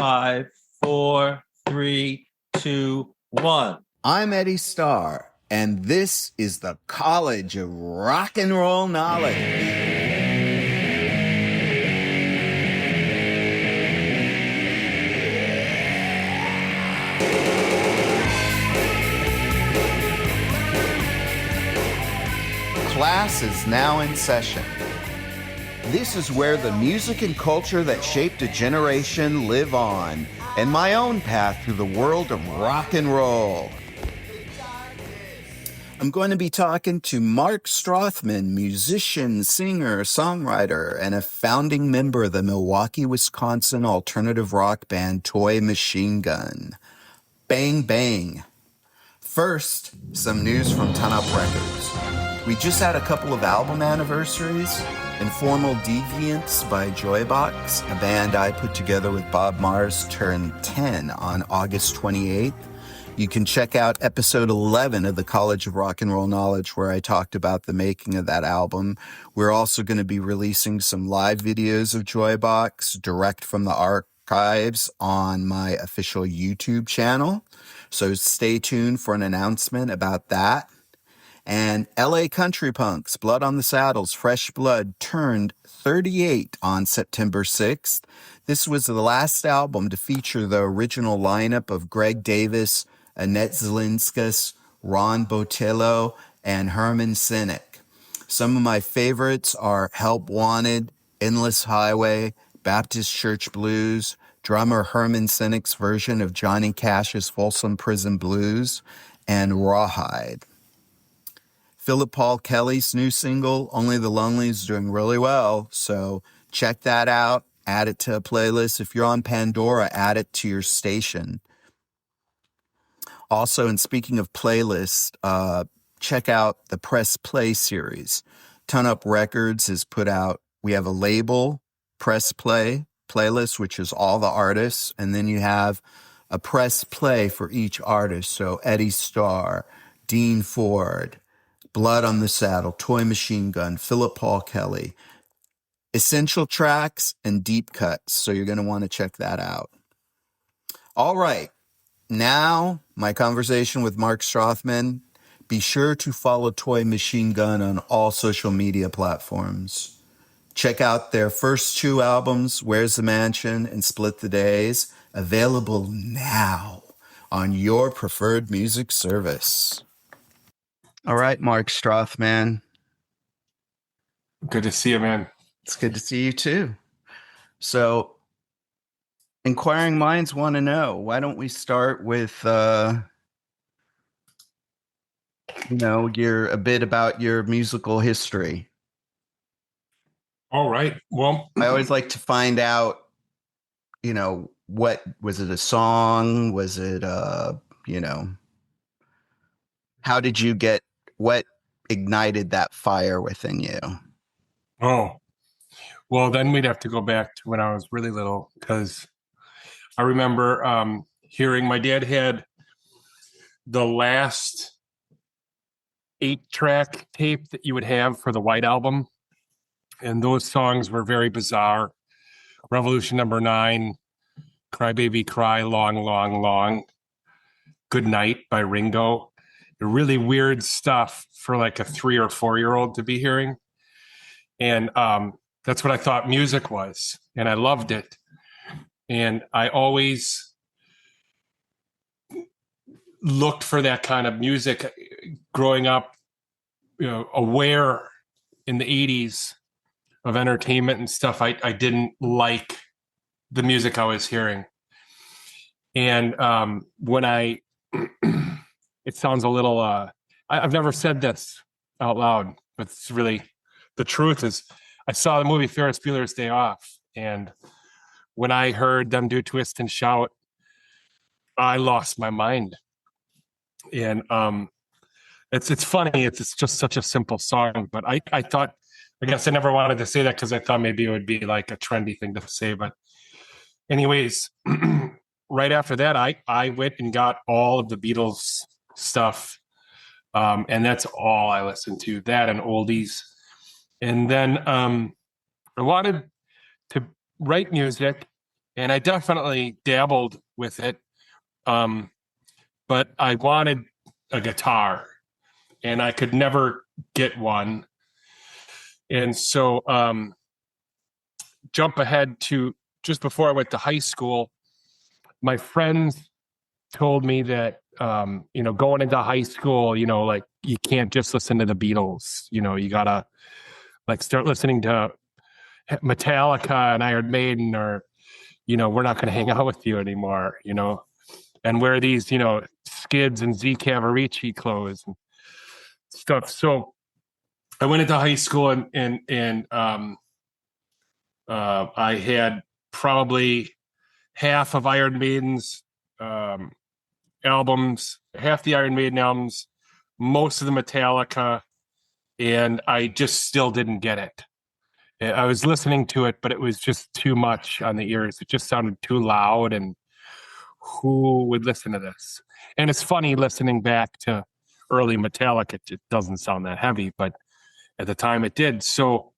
5, 4, 3, 2, 1. I'm Eddie Starr, and this is the College of Rock and Roll Knowledge. Class is now in session. This is where the music and culture that shaped a generation live on, and my own path through the world of rock and roll. I'm going to be talking to Mark Strothmann, musician, singer, songwriter, and a founding member of the Milwaukee, Wisconsin alternative rock band Toy Machine Gun. Bang, bang. First, some news from Ton Up Records. We just had a couple of album anniversaries. Informal Deviants by JoyBox, a band I put together with Bob Mars, turned 10 on August 28th. You can check out episode 11 of the College of Rock and Roll Knowledge, where I talked about the making of that album. We're also going to be releasing some live videos of JoyBox direct from the archives on my official YouTube channel. So stay tuned for an announcement about that. And LA Country Punks, Blood on the Saddles, Fresh Blood, turned 38 on September 6th. This was the last album to feature the original lineup of Greg Davis, Annette Zelinskas, Ron Botello, and Herman Sinek. Some of my favorites are Help Wanted, Endless Highway, Baptist Church Blues, drummer Herman Sinek's version of Johnny Cash's Folsom Prison Blues, and Rawhide. Philip Paul Kelly's new single, Only the Lonely, is doing really well, so check that out. Add it to a playlist. If you're on Pandora, add it to your station. Also, and speaking of playlists, check out the Press Play series. Ton Up Records has put out, we have a label, Press Play playlist, which is all the artists, and then you have a Press Play for each artist. So Eddie Starr, Dean Ford, Blood on the Saddle, Toy Machine Gun, Philip Paul Kelly, essential tracks and deep cuts. So you're going to want to check that out. All right. Now, my conversation with Mark Strothmann. Be sure to follow Toy Machine Gun on all social media platforms. Check out their first two albums, Where's the Mansion and Split the Days, available now on your preferred music service. All right, Mark Strothmann. Good to see you, man. It's good to see you too. So, inquiring minds want to know, why don't we start with, a bit about your musical history. All right. Well, I always like to find out, what was it, a song? Was it, how did you get, what ignited that fire within you? Oh, well, then we'd have to go back to when I was really little, because I remember hearing my dad had the last 8-track tape that you would have for the White Album. And those songs were very bizarre. Revolution Number 9, Cry Baby Cry, Long, Long, Long, Good Night by Ringo. Really weird stuff for like a 3 or 4-year-old to be hearing. And that's what I thought music was. And I loved it. And I always looked for that kind of music growing up, aware in the 80s of entertainment and stuff. I didn't like the music I was hearing. And when it sounds a little, I've never said this out loud, but it's really, the truth is, I saw the movie Ferris Bueller's Day Off. And when I heard them do Twist and Shout, I lost my mind. And it's funny. It's just such a simple song. But I thought, I guess I never wanted to say that because I thought maybe it would be like a trendy thing to say. But anyways, right after that, I went and got all of the Beatles stuff. And that's all I listened to, that and oldies. And then I wanted to write music and I definitely dabbled with it. But I wanted a guitar, and I could never get one. And so, jump ahead to just before I went to high school, my friends told me that, going into high school, like you can't just listen to the Beatles, you gotta like start listening to Metallica and Iron Maiden, or, we're not going to hang out with you anymore, and wear these, Skids and Z Cavaricci clothes and stuff. So I went into high school and I had probably half of Iron Maiden's albums, half the Iron Maiden albums, most of the Metallica, and I just still didn't get it. I was listening to it, but it was just too much on the ears. It just sounded too loud, and who would listen to this? And it's funny listening back to early Metallica, it doesn't sound that heavy, but at the time it did. So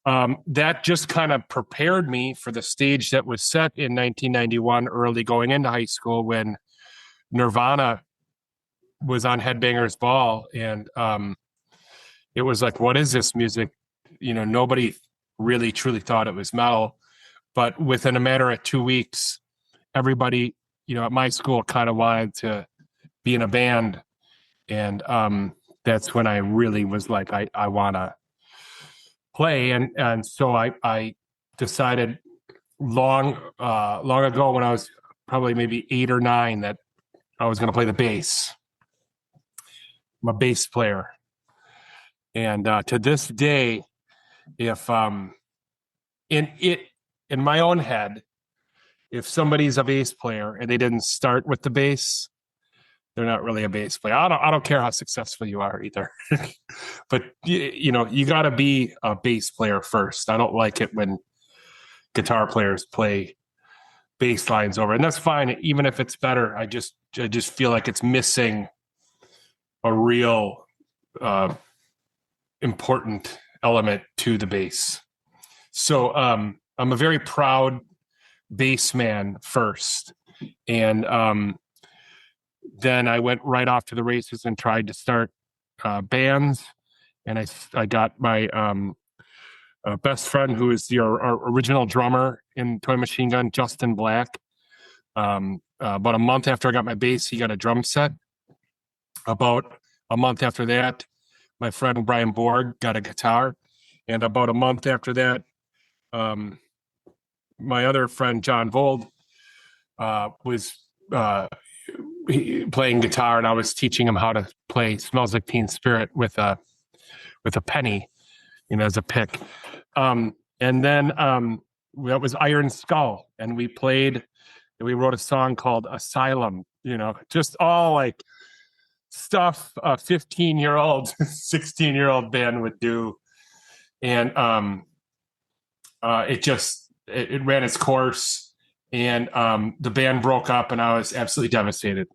that just kind of prepared me for the stage that was set in 1991, early going into high school, when Nirvana was on Headbangers Ball. And it was like, what is this music? Nobody really truly thought it was metal. But within a matter of 2 weeks, everybody, at my school kind of wanted to be in a band. And that's when I really was like, I want to play. And so I decided long ago, when I was probably maybe 8 or 9, that I was going to play the bass. I'm a bass player. And to this day, if in my own head, if somebody's a bass player and they didn't start with the bass, they're not really a bass player. I don't care how successful you are either. But you got to be a bass player first. I don't like it when guitar players play bass lines over, and that's fine. Even if it's better, I just feel like it's missing a real important element to the bass. So I'm a very proud bass man first, and then I went right off to the races and tried to start bands. And I got my best friend, who is our original drummer in Toy Machine Gun, Justin Black. About a month after I got my bass, he got a drum set. About a month after that, my friend Brian Borg got a guitar. And about a month after that, my other friend John Vold was playing guitar, and I was teaching him how to play "Smells Like Teen Spirit" with a penny, as a pick. And then that was Iron Skull, and we wrote a song called "Asylum." Just all like stuff a 15-year-old, 16-year-old band would do, and it ran its course. And the band broke up, and I was absolutely devastated,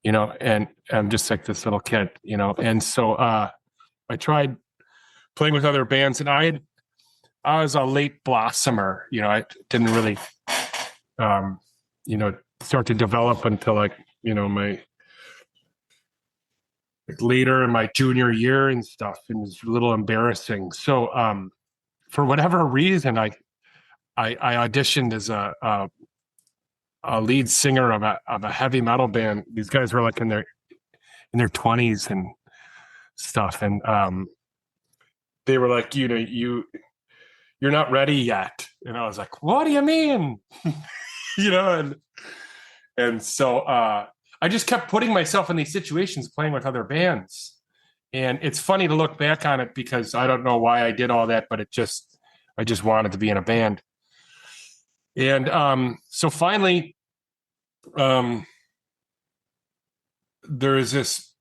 and I'm just like this little kid, And so I tried playing with other bands, and I was a late blossomer. I didn't really, start to develop until my later in my junior year and stuff. And it was a little embarrassing. So for whatever reason, I auditioned as a lead singer of a heavy metal band. These guys were like in their 20s and stuff, and they were like, you're not ready yet. And I was like, what do you mean? And so I just kept putting myself in these situations, playing with other bands. And it's funny to look back on it, because I don't know why I did all that, but I just wanted to be in a band. And so finally, there is this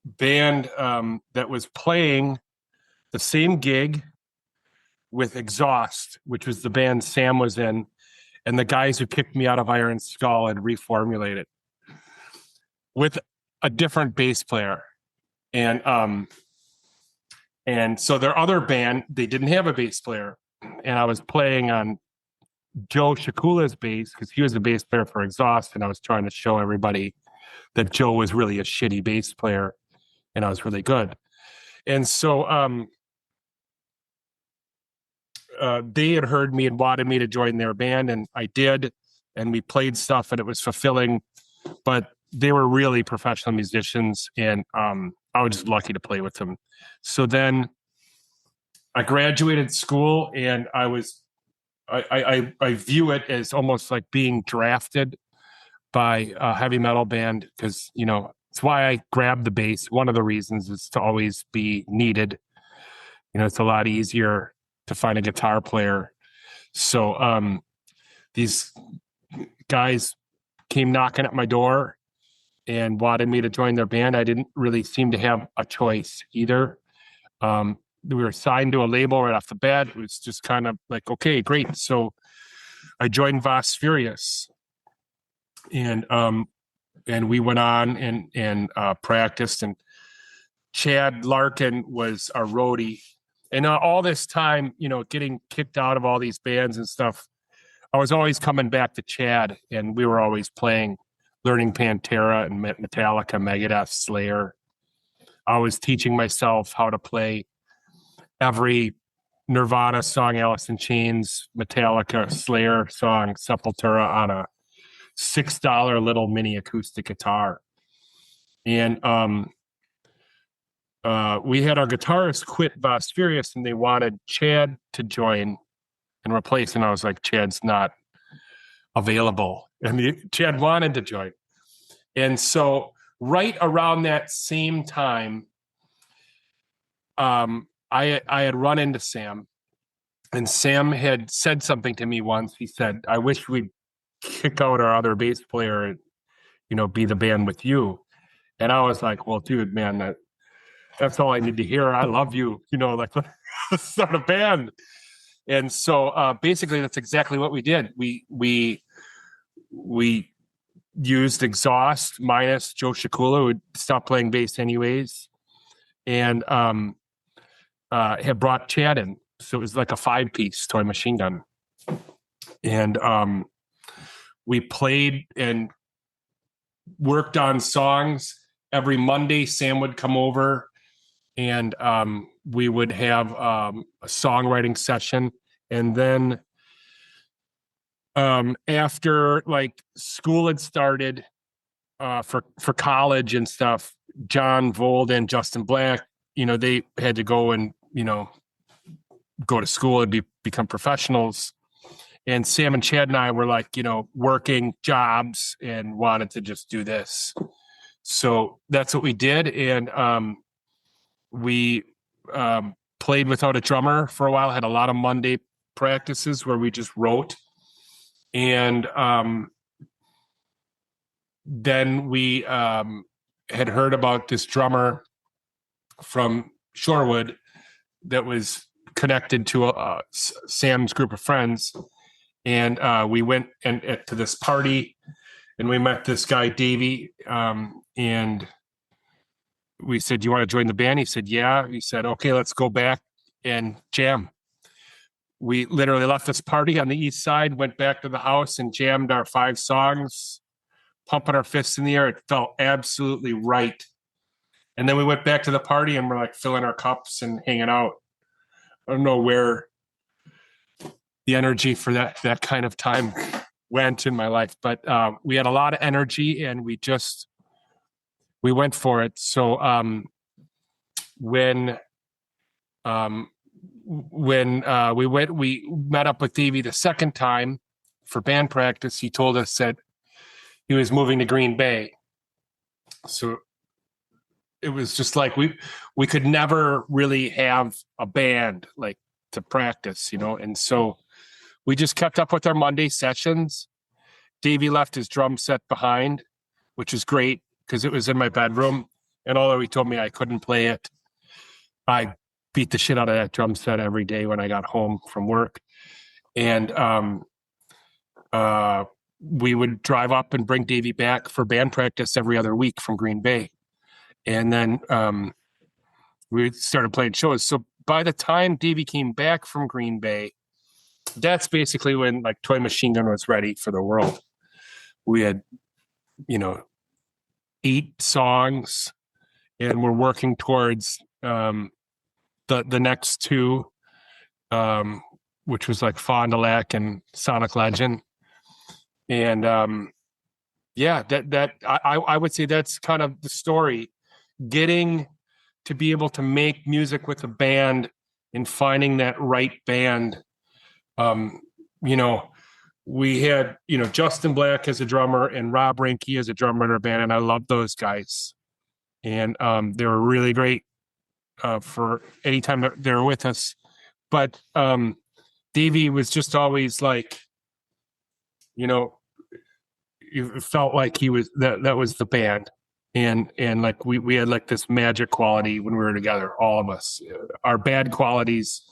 band that was playing the same gig with Exhaust, which was the band Sam was in, and the guys who kicked me out of Iron Skull had reformulated with a different bass player. And so their other band, they didn't have a bass player, and I was playing on Joe Shakula's bass because he was the bass player for Exhaust, and I was trying to show everybody that Joe was really a shitty bass player, and I was really good. And so they had heard me and wanted me to join their band, and I did, and we played stuff, and it was fulfilling. But they were really professional musicians, and I was just lucky to play with them. So then I graduated school, and I view it as almost like being drafted by a heavy metal band because, you know, it's why I grabbed the bass. One of the reasons is to always be needed. You know, it's a lot easier to find a guitar player. So these guys came knocking at my door and wanted me to join their band. I didn't really seem to have a choice either. We were signed to a label right off the bat. It was just kind of like, okay, great. So I joined Vas Furious, and we went on and practiced. And Chad Larkin was our roadie. And all this time, you know, getting kicked out of all these bands and stuff, I was always coming back to Chad, and we were always playing, learning Pantera and Metallica, Megadeth, Slayer. I was teaching myself how to play every Nirvana song, Alice in Chains, Metallica, Slayer song, Sepultura on a $6 little mini acoustic guitar. And we had our guitarist quit Vas Furious, and they wanted Chad to join and replace. And I was like, Chad's not available. And Chad wanted to join. And so right around that same time, I had run into Sam, and Sam had said something to me once. He said, I wish we'd kick out our other bass player and, you know, be the band with you. And I was like, well, dude, man, that's all I need to hear. I love you, you know, like, let's start a band. And so basically that's exactly what we did. We used Exhaust minus Joe Shakula, who would stop playing bass anyways, and had brought Chad in. So it was like a 5-piece toy machine gun. And we played and worked on songs. Every Monday, Sam would come over, and we would have a songwriting session. And then after like school had started for college and stuff, John Vold and Justin Black, you know, they had to go and, you know, go to school and become professionals. And Sam and Chad and I were like, you know, working jobs and wanted to just do this. So that's what we did. And we played without a drummer for a while, had a lot of Monday practices where we just wrote. And then we had heard about this drummer from Shorewood that was connected to Sam's group of friends. And we went to this party, and we met this guy, Davey, and we said, do you want to join the band? He said, yeah. He said, okay, let's go back and jam. We literally left this party on the east side, went back to the house and jammed our 5 songs, pumping our fists in the air. It felt absolutely right. And then we went back to the party, and we're like filling our cups and hanging out. I don't know where the energy for that kind of time went in my life, but we had a lot of energy, and we went for it. So when we met up with Davey the second time for band practice, he told us that he was moving to Green Bay. So it was just like we could never really have a band like to practice, you know. And so we just kept up with our Monday sessions. Davey left his drum set behind, which is great because it was in my bedroom. And although he told me I couldn't play it, I beat the shit out of that drum set every day when I got home from work. And we would drive up and bring Davey back for band practice every other week from Green Bay. And then we started playing shows. So by the time Davey came back from Green Bay, that's basically when like Toy Machine Gun was ready for the world. We had, 8 songs, and we're working towards the next 2, which was like Fond du Lac and Sonic Legend. And I would say that's kind of the story. Getting to be able to make music with a band and finding that right band. We had, Justin Black as a drummer and Rob Rinke as a drummer in our band, and I love those guys. And they were really great for any time that they were with us. But Davey was just always like, it felt like he was that was the band. And like we had like this magic quality when we were together, all of us. Our bad qualities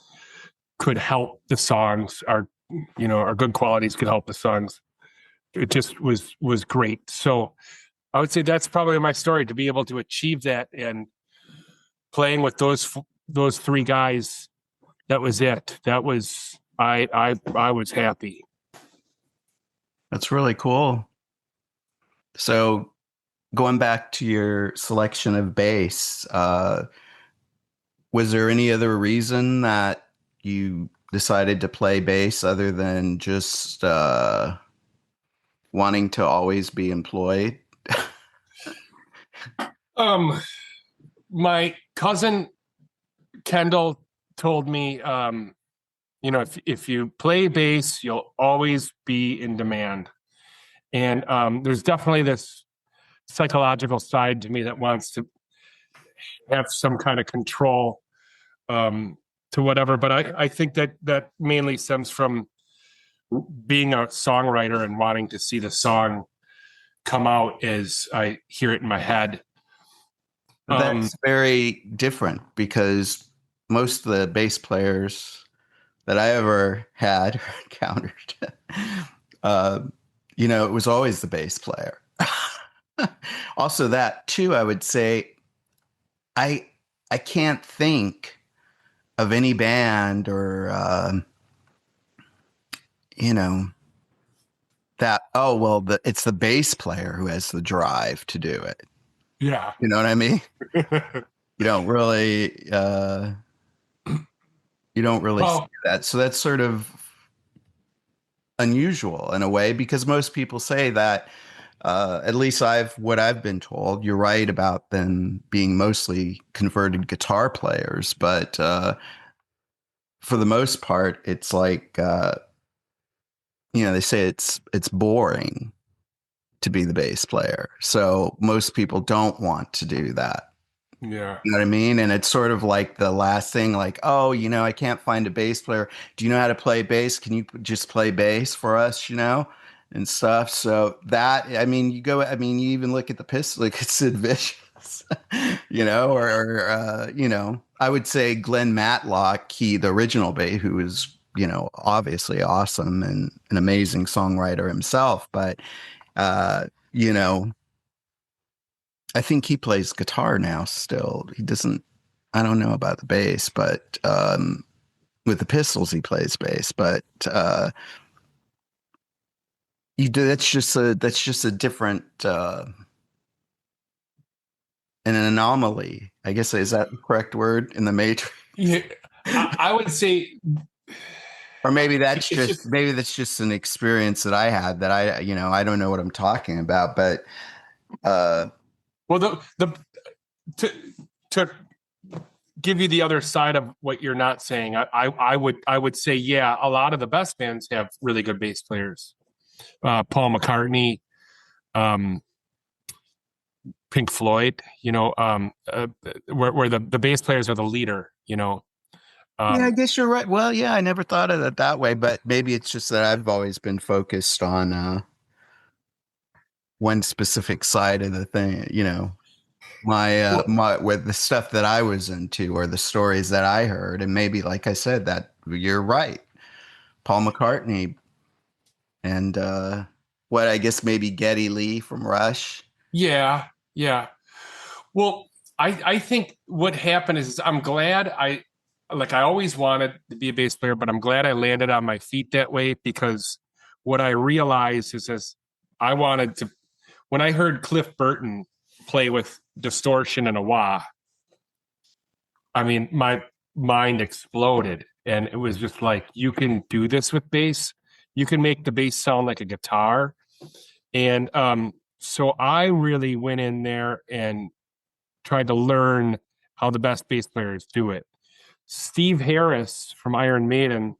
could help the songs. Our good qualities could help the songs. It just was great. So I would say that's probably my story, to be able to achieve that, and playing with those 3 guys. That was it. That was I was happy. That's really cool. So going back to your selection of bass, was there any other reason that you decided to play bass other than just wanting to always be employed? My cousin Kendall told me, if you play bass, you'll always be in demand. And there's definitely this psychological side to me that wants to have some kind of control to whatever. But I think that mainly stems from being a songwriter and wanting to see the song come out as I hear it in my head. That's very different, because most of the bass players that I ever had or encountered, it was always the bass player. Also, that too, I would say, I can't think of any band or that it's the bass player who has the drive to do it. Yeah. You know what I mean? You don't really see that. So that's sort of unusual in a way, because most people say that, at least what I've been told, you're right about them being mostly converted guitar players, but for the most part, it's like, they say it's boring to be the bass player. So most people don't want to do that. Yeah. You know what I mean? And it's sort of like the last thing, like, oh, I can't find a bass player. Do you know how to play bass? Can you just play bass for us, and stuff? So that, you even look at the Pistols, like it's Sid Vicious, I would say Glenn Matlock, the original bass, who was, obviously awesome and an amazing songwriter himself. But, I think he plays guitar now still. He doesn't, I don't know about the bass, but with the Pistols, he plays bass. But that's just a different, an anomaly, I guess. Is that the correct word, in the Matrix? Yeah, I would say, or maybe that's just an experience that I had that I don't know what I'm talking about, but well, to give you the other side of what you're not saying, I would say, yeah, a lot of the best bands have really good bass players. Paul McCartney, Pink Floyd, where the bass players are the leader, yeah, I guess you're right. Well, yeah, I never thought of it that way, but maybe it's just that I've always been focused on one specific side of the thing, my with the stuff that I was into, or the stories that I heard. And maybe, like I said, that you're right. Paul McCartney and what I guess maybe Geddy Lee from Rush. Yeah. Well, I think what happened is I'm glad like I always wanted to be a bass player, but I'm glad I landed on my feet that way, because what I realized is as I wanted to, when I heard Cliff Burton play with distortion and a wah, I mean, my mind exploded, and it was just like, you can do this with bass. You can make the bass sound like a guitar. And so I really went in there and tried to learn how the best bass players do it. Steve Harris from Iron Maiden,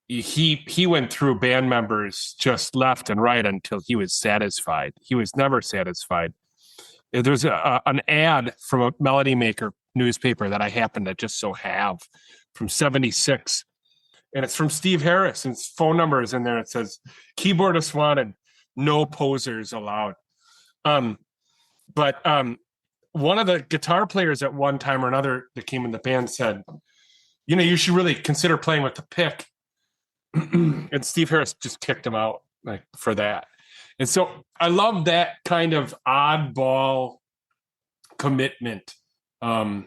he went through band members just left and right until he was satisfied. He was never satisfied. There's an ad from a Melody Maker newspaper that I happen to just so have from '76, and it's from Steve Harris, and his phone number is in there. It says, "Keyboardist wanted, no posers allowed." But one of the guitar players at one time or another that came in the band said, you should really consider playing with the pick. And Steve Harris just kicked him out like for that. And so I love that kind of oddball commitment. So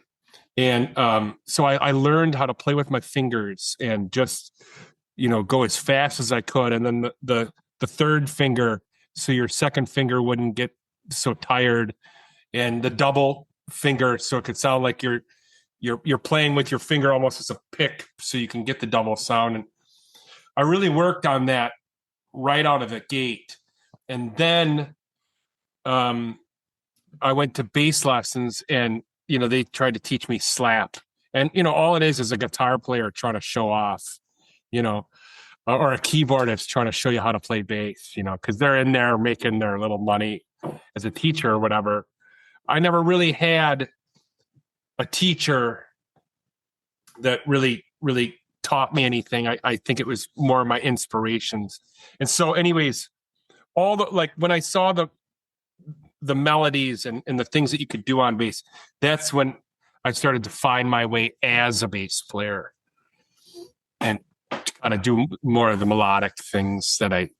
I learned how to play with my fingers and just, go as fast as I could. And then the third finger, so your second finger wouldn't get so tired, and the double finger, so it could sound like you're playing with your finger almost as a pick, so you can get the double sound. And I really worked on that right out of the gate. And then I went to bass lessons, and they tried to teach me slap, and all it is a guitar player trying to show off, or a keyboardist trying to show you how to play bass, because they're in there making their little money as a teacher or whatever. I never really had a teacher that really taught me anything. I think it was more of my inspirations. And so anyways, when I saw the melodies and the things that you could do on bass, that's when I started to find my way as a bass player and kind of do more of the melodic things that I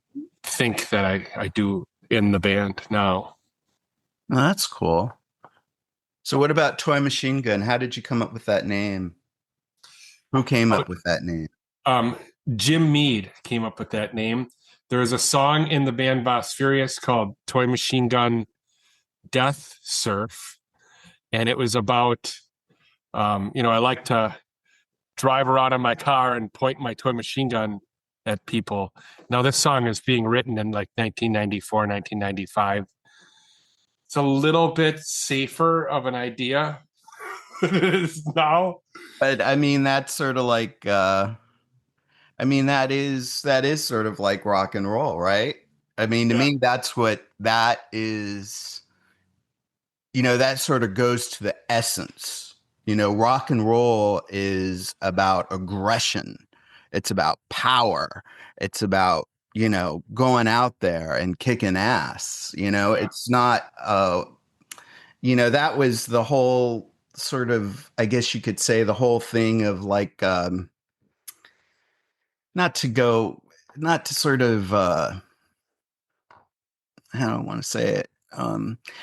think that I do in the band now. Oh, that's cool. So what about Toy Machine Gun? How did you come up with that name? Who came up with that name? Jim Mead came up with that name. There was a song in the band Boss Furious called Toy Machine Gun Death Surf. And it was about, I like to drive around in my car and point my toy machine gun at people. Now, this song is being written in like 1994, 1995. It's a little bit safer of an idea than it is now. But I mean, that's sort of like, that is sort of like rock and roll, right? I mean, to me, that's what that is. That sort of goes to the essence. Rock and roll is about aggression. It's about power. It's about, going out there and kicking ass. It's not, that was the whole sort of, I guess you could say, the whole thing of like, not to sort of, how do I want to say it?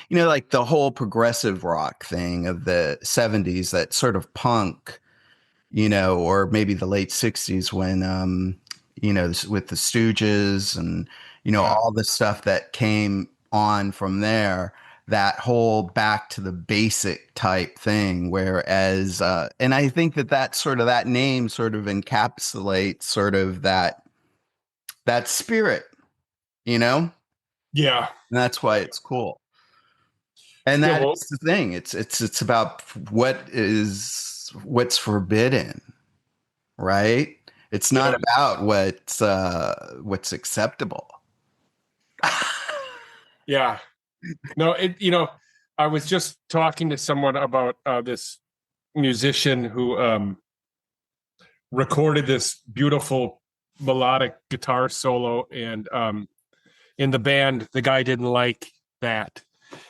Like the whole progressive rock thing of the 70s, that sort of punk, or maybe the late 60s when, with the Stooges and, all the stuff that came on from there, that whole back to the basic type thing. Whereas, and I think that name sort of encapsulates sort of that spirit, Yeah. And that's why it's cool. And that's the thing. It's about what's forbidden, right? It's not about what's acceptable. Yeah. No, I was just talking to someone about this musician who recorded this beautiful melodic guitar solo, and in the band, the guy didn't like that.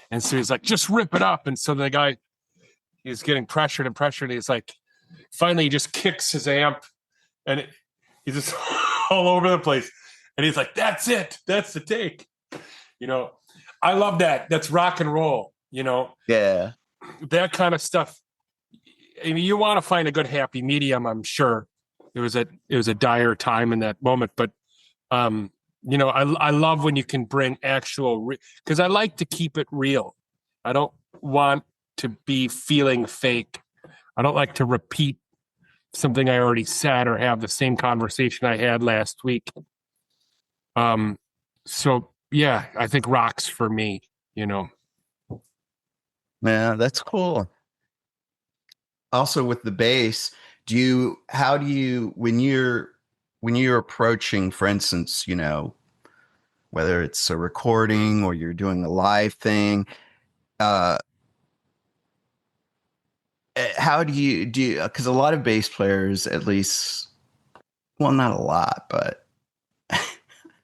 And so he's like, just rip it up. And so the guy is getting pressured. And he's like, finally, he just kicks his amp, and he's just all over the place. And he's like, that's it. That's the take. I love that. That's rock and roll, Yeah. that kind of stuff. I mean, you want to find a good happy medium. I'm sure it was a dire time in that moment, but I love when you can bring actual because I like to keep it real. I don't want to be feeling fake. I don't like to repeat something I already said or have the same conversation I had last week. So yeah, I think rock's for me, Yeah, that's cool. Also with the bass, when you're approaching, for instance, whether it's a recording or you're doing a live thing, uh, how do you, because a lot of bass players, at least, well, not a lot, but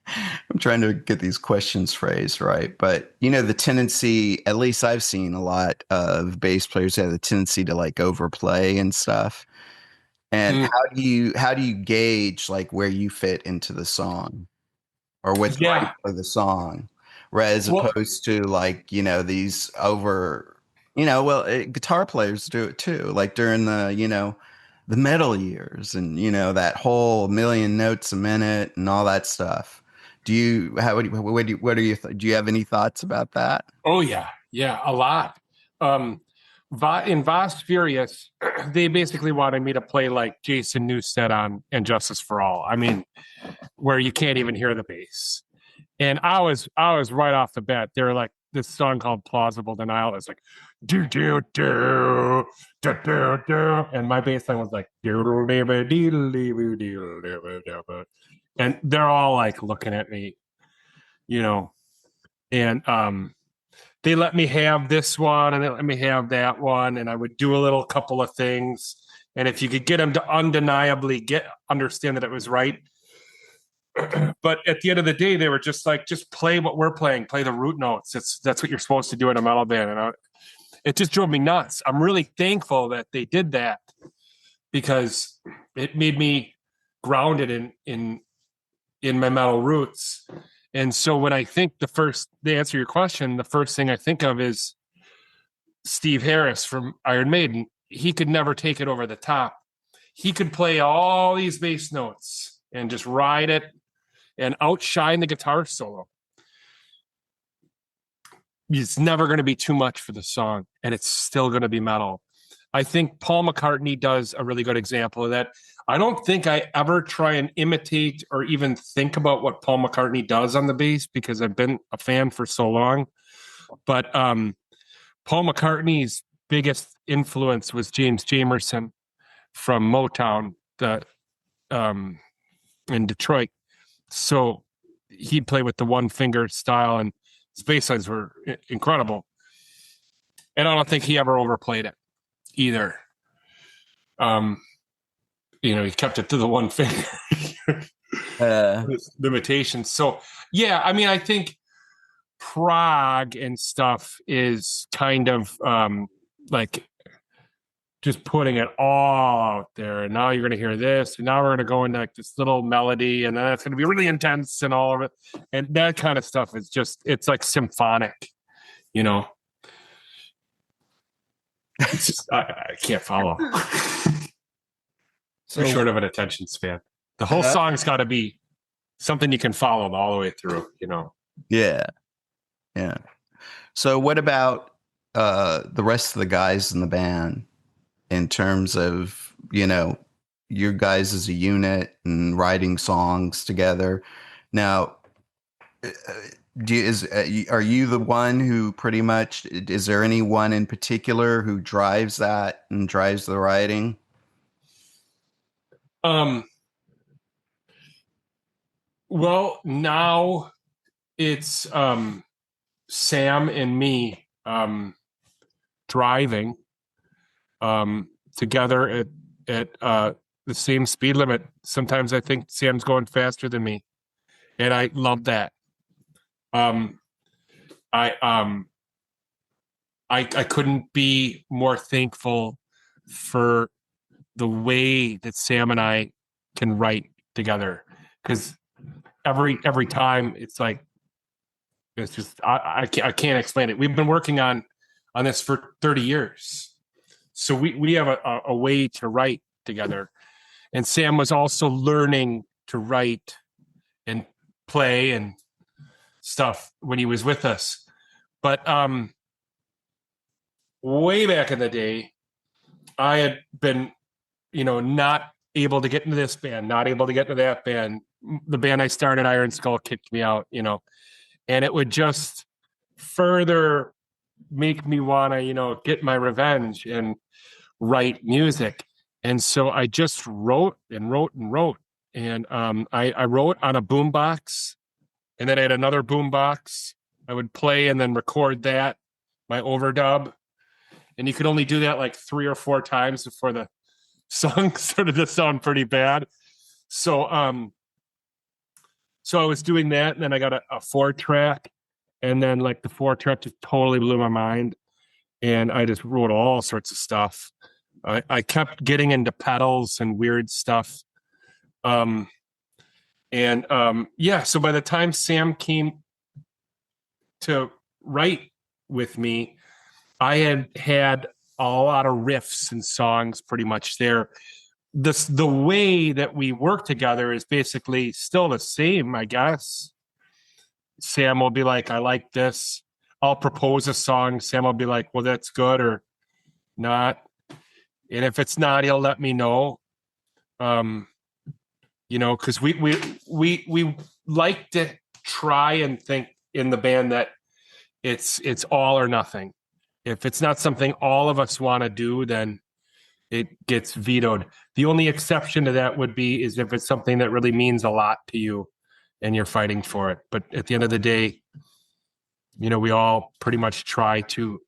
I'm trying to get these questions phrased right. But the tendency, at least I've seen a lot of bass players have the tendency to like overplay and stuff. And how do you gauge like where you fit into the song or what's right yeah. for the song, as opposed to like these over, guitar players do it too, like during the metal years and that whole million notes a minute and all that stuff. Do you do you have any thoughts about that? Oh yeah, a lot. Um, in Vast Furious, they basically wanted me to play like Jason Newsted on "And Justice for All." I mean, where you can't even hear the bass. And I was right off the bat. They were like this song called "Plausible Denial." It's like do do do do do do, and my bass line was like doodle dibba doodle dibba doodle dibba dibba, and they're all like looking at me, you know, and they let me have this one and they let me have that one, and I would do a little couple of things, and if you could get them to undeniably understand that it was right. But at the end of the day, they were just like, just play what we're playing, play the root notes. That's what you're supposed to do in a metal band, and it just drove me nuts. I'm really thankful that they did that because it made me grounded in my metal roots. And so when I think to answer your question, the first thing I think of is Steve Harris from Iron Maiden. He could never take it over the top. He could play all these bass notes and just ride it and outshine the guitar solo. It's never going to be too much for the song, and it's still going to be metal. I think Paul McCartney does a really good example of that. I don't think I ever try and imitate or even think about what Paul McCartney does on the bass because I've been a fan for so long. But Paul McCartney's biggest influence was James Jamerson from Motown in Detroit. So he'd play with the one finger style, and his bass lines were incredible. And I don't think he ever overplayed it either. He kept it to the one finger limitations. So yeah, I mean, I think prog and stuff is kind of like just putting it all out there. And now you're going to hear this, and now we're going to go into like this little melody, and then it's going to be really intense and all of it. And that kind of stuff is it's like symphonic, It's just, I can't follow. So short of an attention span. The whole song's got to be something you can follow all the way through, Yeah. Yeah. So what about the rest of the guys in the band in terms of, your guys as a unit and writing songs together? Now, are you the one who pretty much, is there anyone in particular who drives that and drives the writing? Well, now it's Sam and me driving together at the same speed limit. Sometimes I think Sam's going faster than me, and I love that. I couldn't be more thankful for the way that Sam and I can write together, because every time it's like, it's just I can't explain it. We've been working on this for 30 years. So we have a way to write together. And Sam was also learning to write and play and stuff when he was with us. But way back in the day, I had been, not able to get into this band, not able to get into that band. The band I started, Iron Skull, kicked me out, and it would just further make me want to, get my revenge and write music. And so I just wrote and wrote and wrote. And I wrote on a boombox, and then I had another boombox. I would play and then record that, my overdub. And you could only do that like 3 or 4 times before the song started to sound pretty bad. So I was doing that, and then I got a 4-track, and then like the 4-track just totally blew my mind. And I just wrote all sorts of stuff. I kept getting into pedals and weird stuff. So by the time Sam came to write with me, I had a lot of riffs and songs pretty much there. The way that we work together is basically still the same, I guess. Sam will be like, I like this. I'll propose a song. Sam will be like, well, that's good or not. And if it's not, he'll let me know. Because we like to try and think in the band that it's all or nothing. If it's not something all of us want to do, then it gets vetoed. The only exception to that would be is if it's something that really means a lot to you and you're fighting for it. But at the end of the day, we all pretty much try to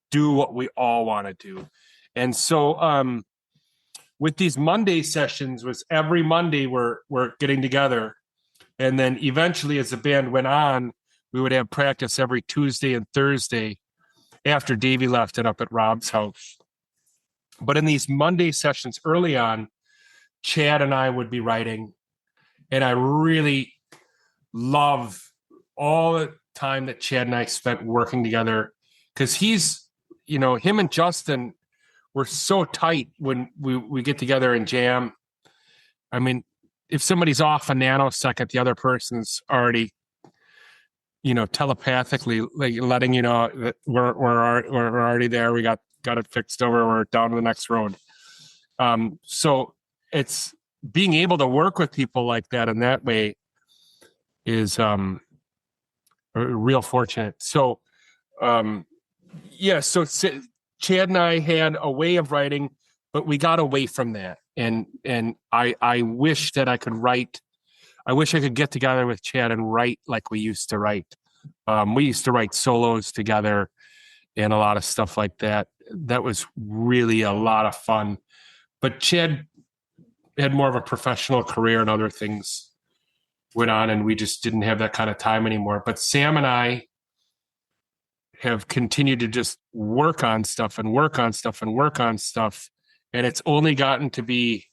do what we all want to do. And so with these Monday sessions was every Monday we're getting together. And then eventually as the band went on, we would have practice every Tuesday and Thursday after Davey left it up at Rob's house. But in these Monday sessions early on, Chad and I would be writing. And I really love all the time that Chad and I spent working together, because he's, him and Justin were so tight when we get together and jam. I mean, if somebody's off a nanosecond, the other person's already, telepathically like letting you know that we're already there. We got it fixed over. We're down to the next road. So it's being able to work with people like that in that way is real fortunate. So so Chad and I had a way of writing, but we got away from that. And I wish that I could write. I wish I could get together with Chad and write like we used to write. We used to write solos together and a lot of stuff like that. That was really a lot of fun. But Chad had more of a professional career and other things went on, and we just didn't have that kind of time anymore. But Sam and I have continued to just work on stuff and work on stuff and work on stuff. And it's only gotten to be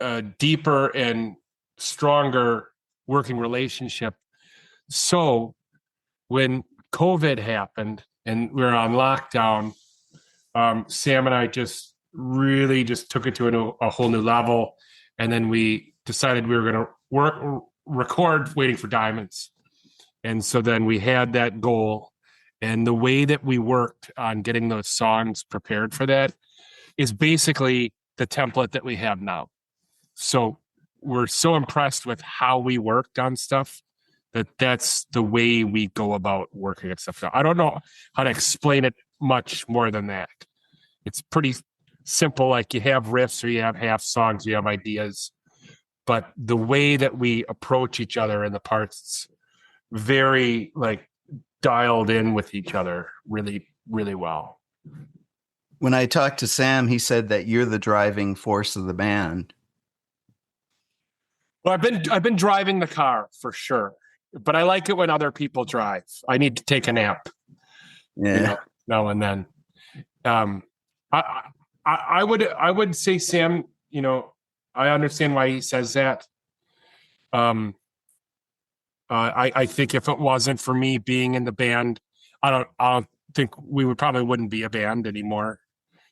a deeper and stronger working relationship. So when COVID happened and we were on lockdown, Sam and I just really just took it to a whole new level. And then we decided we were going to record Waiting for Diamonds. And so then we had that goal. And the way that we worked on getting those songs prepared for that is basically the template that we have now. So we're so impressed with how we worked on stuff that's the way we go about working at stuff now. I don't know how to explain it much more than that. It's pretty simple. Like you have riffs or you have half songs, you have ideas, but the way that we approach each other and the parts, very like dialed in with each other really, really well. When I talked to Sam, he said that you're the driving force of the band. Well, I've been driving the car for sure, but I like it when other people drive. I need to take a nap, now and then. I would say, Sam, I understand why he says that. I think if it wasn't for me being in the band, I don't think we wouldn't be a band anymore.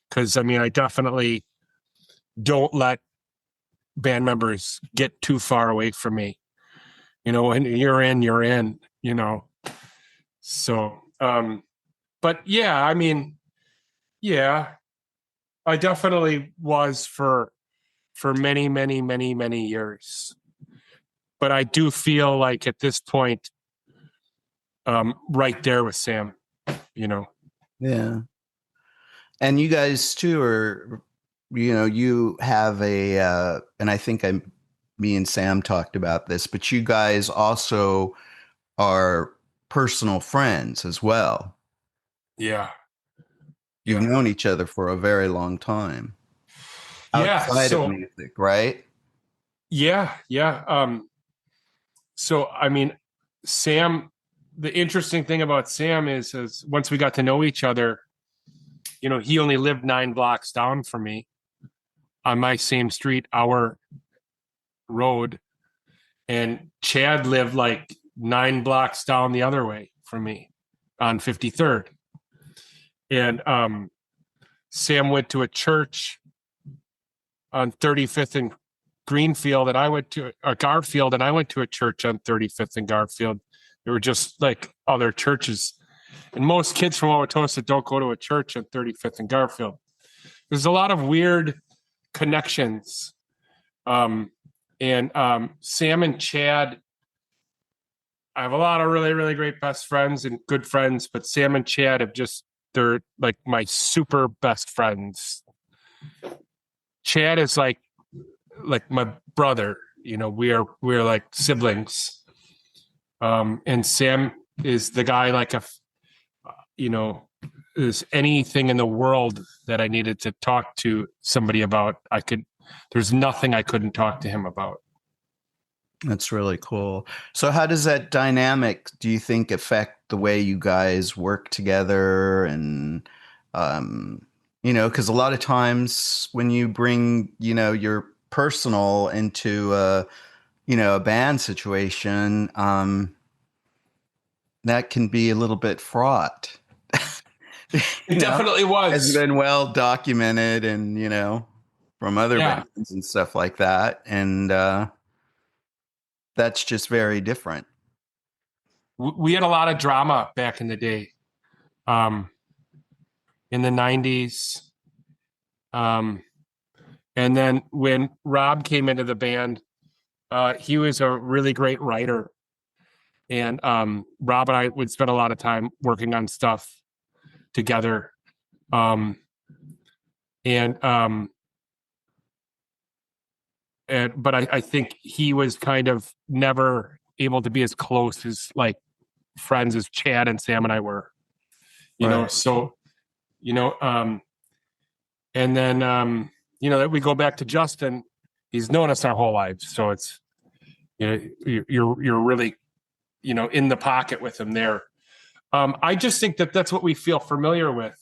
Because I mean, I definitely don't let band members get too far away from me. You know, when you're in, you're in. You know, so. But yeah, I mean, yeah, I definitely was for many, many, many, many years. But I do feel like at this point, right there with Sam, you know. Yeah. And you guys too are, you have and I think me and Sam talked about this, but you guys also are personal friends as well. Yeah. You've known each other for a very long time Yeah. outside of music, right? Yeah. Yeah. So, I mean, Sam, the interesting thing about Sam is once we got to know each other, you know, he only lived 9 blocks down from me on my same street, our road. And Chad lived like 9 blocks down the other way from me on 53rd. And Sam went to a church on 35th and Greenfield, and I went to Garfield, and I went to a church on 35th and Garfield. They were just like other churches. And most kids from Wauwatosa don't go to a church on 35th and Garfield. There's a lot of weird connections. And Sam and Chad, I have a lot of really, really great best friends and good friends, but Sam and Chad they're like my super best friends. Chad is like my brother, you know, we're like siblings. And Sam is the guy, like, you know, there's anything in the world that I needed to talk to somebody about, there's nothing I couldn't talk to him about. That's really cool. So how does that dynamic, do you think, affect the way you guys work together? And, because a lot of times when you bring, your personal into, a band situation, that can be a little bit fraught. It definitely was. Has been well documented and, from other bands and stuff like that. And, that's just very different. We had a lot of drama back in the day, in the 90s. And then when Rob came into the band, he was a really great writer. And Rob and I would spend a lot of time working on stuff together. But I think he was kind of never able to be as close as like friends as Chad and Sam and I were, you know. So, and then we go back to Justin. He's known us our whole lives, so it's, you're really, in the pocket with him there. I just think that's what we feel familiar with.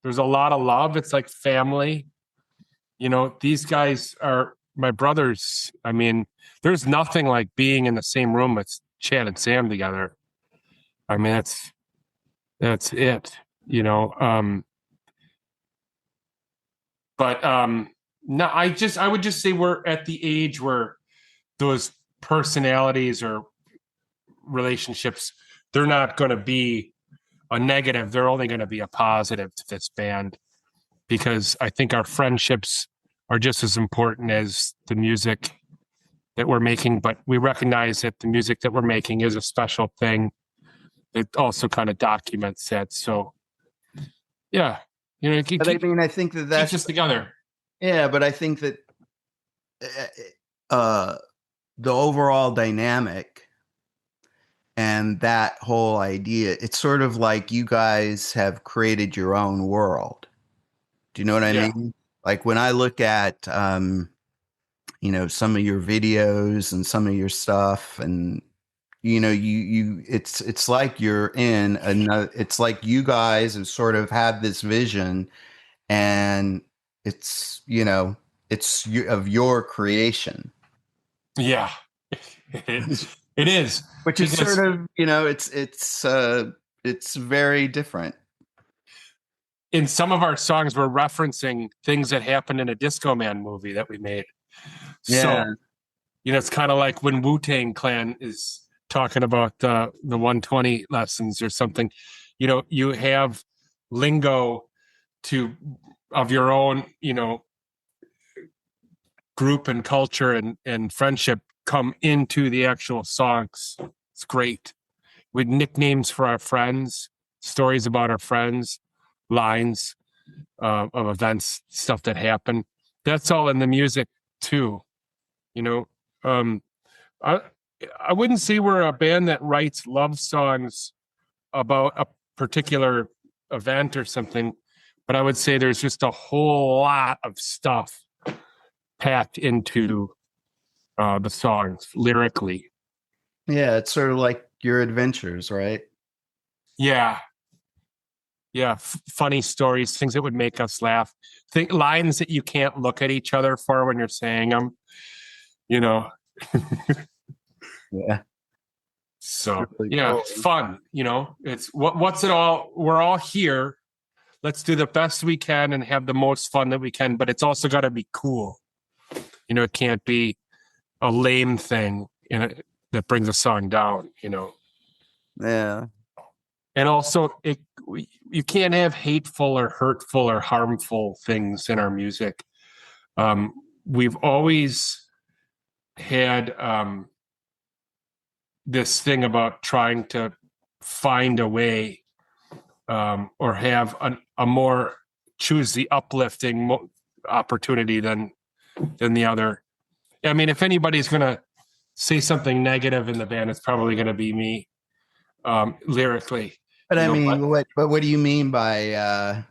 There's a lot of love. It's like family. These guys are my brothers. I mean, there's nothing like being in the same room with Chad and Sam together. I mean, that's it, But no, I would just say we're at the age where those personalities or relationships, they're not going to be a negative. They're only going to be a positive to this band, because I think our friendships are just as important as the music that we're making. But we recognize that the music that we're making is a special thing. It also kind of documents that. So, yeah, but I mean, I think that's keeps us together. Yeah, but I think that the overall dynamic and that whole idea, it's sort of like you guys have created your own world. Do you know what I mean? Like when I look at, some of your videos and some of your stuff, and it's like you're in another. It's like you guys have sort of had this vision, and it's it's of your creation. Yeah, it is. Which is sort of, it's very different. in some of our songs, we're referencing things that happened in a Disco Man movie that we made. Yeah. So, it's kind of like when Wu-Tang Clan is talking about the 120 lessons or something. You have lingo of your own, group and culture and friendship come into the actual songs. It's great. With nicknames for our friends, stories about our friends, lines of events, stuff that happen. That's all in the music too. Um, I I wouldn't say we're a band that writes love songs about a particular event or something, but I would say there's just a whole lot of stuff packed into the songs lyrically. Yeah, it's sort of like your adventures, right? Yeah. Yeah. Funny stories, things that would make us laugh. Think lines that you can't look at each other for when you're saying them, you know. Yeah. So Really yeah, cool. it's fun. It's what's it all? We're all here. Let's do the best we can and have the most fun that we can. But it's also got to be cool. It can't be a lame thing that brings a song down. Yeah. And also you can't have hateful or hurtful or harmful things in our music. We've always had this thing about trying to find a way or have a more choose the uplifting opportunity than the other. I mean, if anybody's going to say something negative in the band, it's probably going to be me lyrically. But I mean, But what do you mean by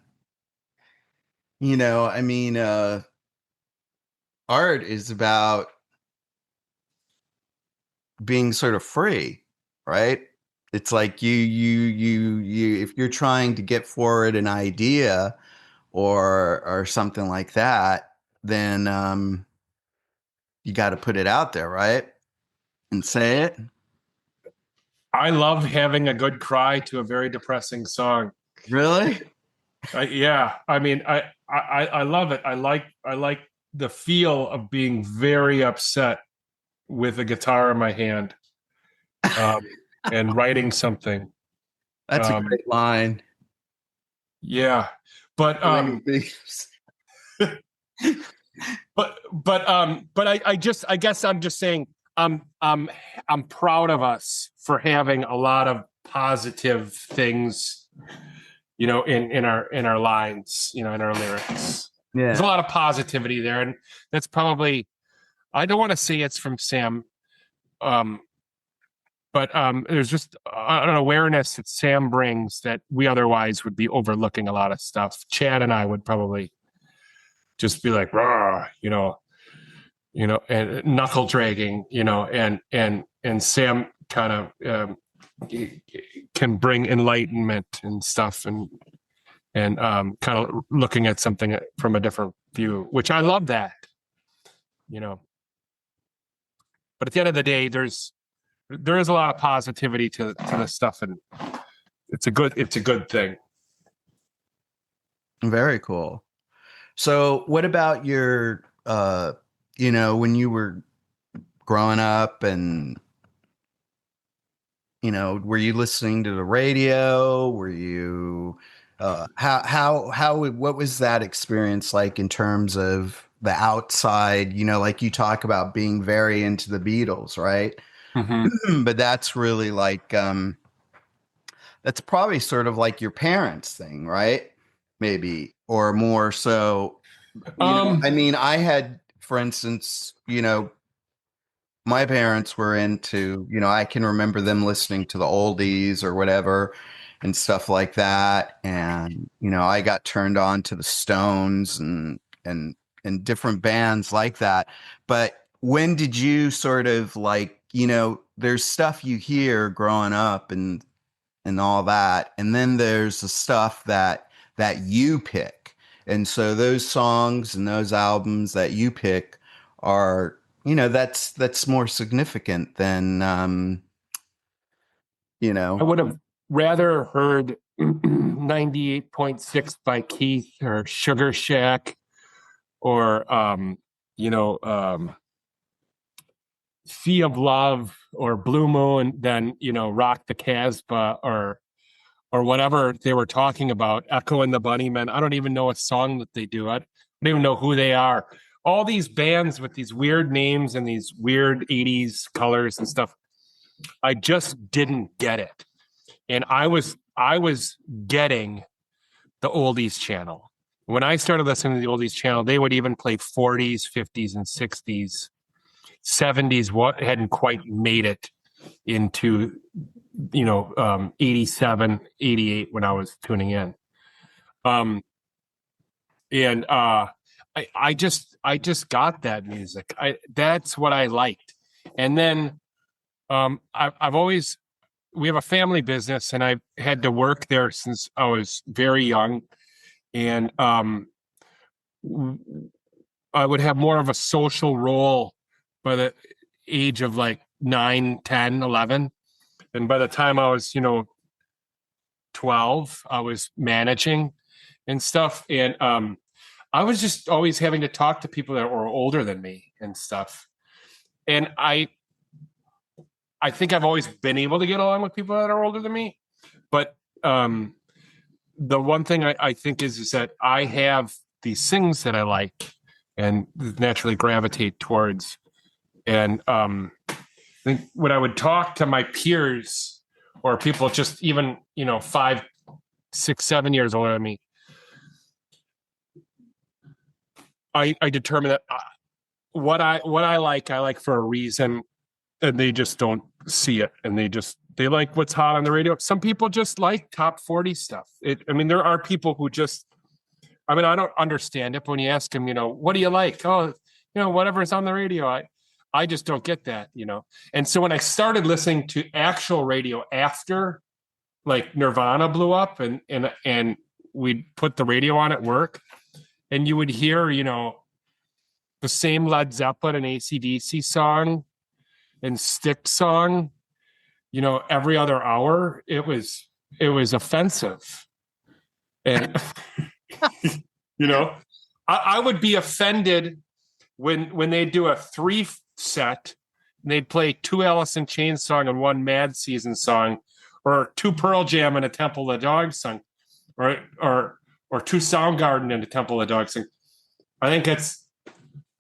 art is about being sort of free, right? It's like you if you're trying to get forward an idea or something like that, then you got to put it out there, right? And say it. I love having a good cry to a very depressing song. Really? Yeah, I mean, I love it. I like the feel of being very upset with a guitar in my hand um, and writing something. That's a great line. Yeah, but I guess I'm just saying I'm proud of us for having a lot of positive things, in our lines, in our lyrics. There's a Yeah. lot of positivity there, and that's probably I don't want to say it's from Sam, but there's just an awareness that Sam brings that we otherwise would be overlooking a lot of stuff. Chad and I would probably just be like, "Rah," and knuckle dragging, and Sam kind of can bring enlightenment and stuff, and kind of looking at something from a different view, which I love that, But at the end of the day, there is a lot of positivity to this stuff, and it's a good thing. Very cool. So what about your when you were growing up and were you listening to the radio? Were you what was that experience like in terms of the outside, like you talk about being very into the Beatles, right? Mm-hmm. But that's really like that's probably sort of like your parents' thing, right? Maybe, or more so. I mean, I had, for instance, my parents were into, I can remember them listening to the oldies or whatever and stuff like that. And, I got turned on to the Stones and different bands like that. But when did you sort of like, there's stuff you hear growing up and all that. And then there's the stuff that you pick. And so those songs and those albums that you pick are, that's more significant than I would have rather heard 98.6 by Keith, or Sugar Shack, or Sea of Love, or Blue Moon, than Rock the Casbah, or whatever they were talking about, Echo and the Bunnymen. I don't even know a song that they do. I don't even know who they are. All these bands with these weird names and these weird 80s colors and stuff. I just didn't get it. And I was getting the oldies channel. When I started listening to the oldies channel, they would even play 40s, 50s, and 60s. 70s what hadn't quite made it into 87, 88 when I was tuning in. I just got that music. That's what I liked. And then I've always, we have a family business, and I've had to work there since I was very young. And I would have more of a social role by the age of like 9, 10, 11. And by the time I was, 12, I was managing and stuff. And I was just always having to talk to people that were older than me and stuff. And I think I've always been able to get along with people that are older than me. But the one thing I think is that I have these things that I like and naturally gravitate towards. And I think when I would talk to my peers or people just even, 5, 6, 7 years older than me, I determine that what I like for a reason, and they just don't see it, and they like what's hot on the radio. Some people just like top 40 stuff. There are people who just, I don't understand it, but when you ask them, what do you like? Oh, whatever's on the radio. I just don't get that, And so when I started listening to actual radio after like Nirvana blew up, and we'd put the radio on at work, and you would hear, the same Led Zeppelin and AC/DC song and Styx song, every other hour. It was offensive. And, I would be offended when they do a 3 set and they'd play 2 Alice in Chains song and 1 Mad Season song, or 2 Pearl Jam and a Temple of Dogs song, right? Or 2 Soundgarden and a Temple of Dogs song. I think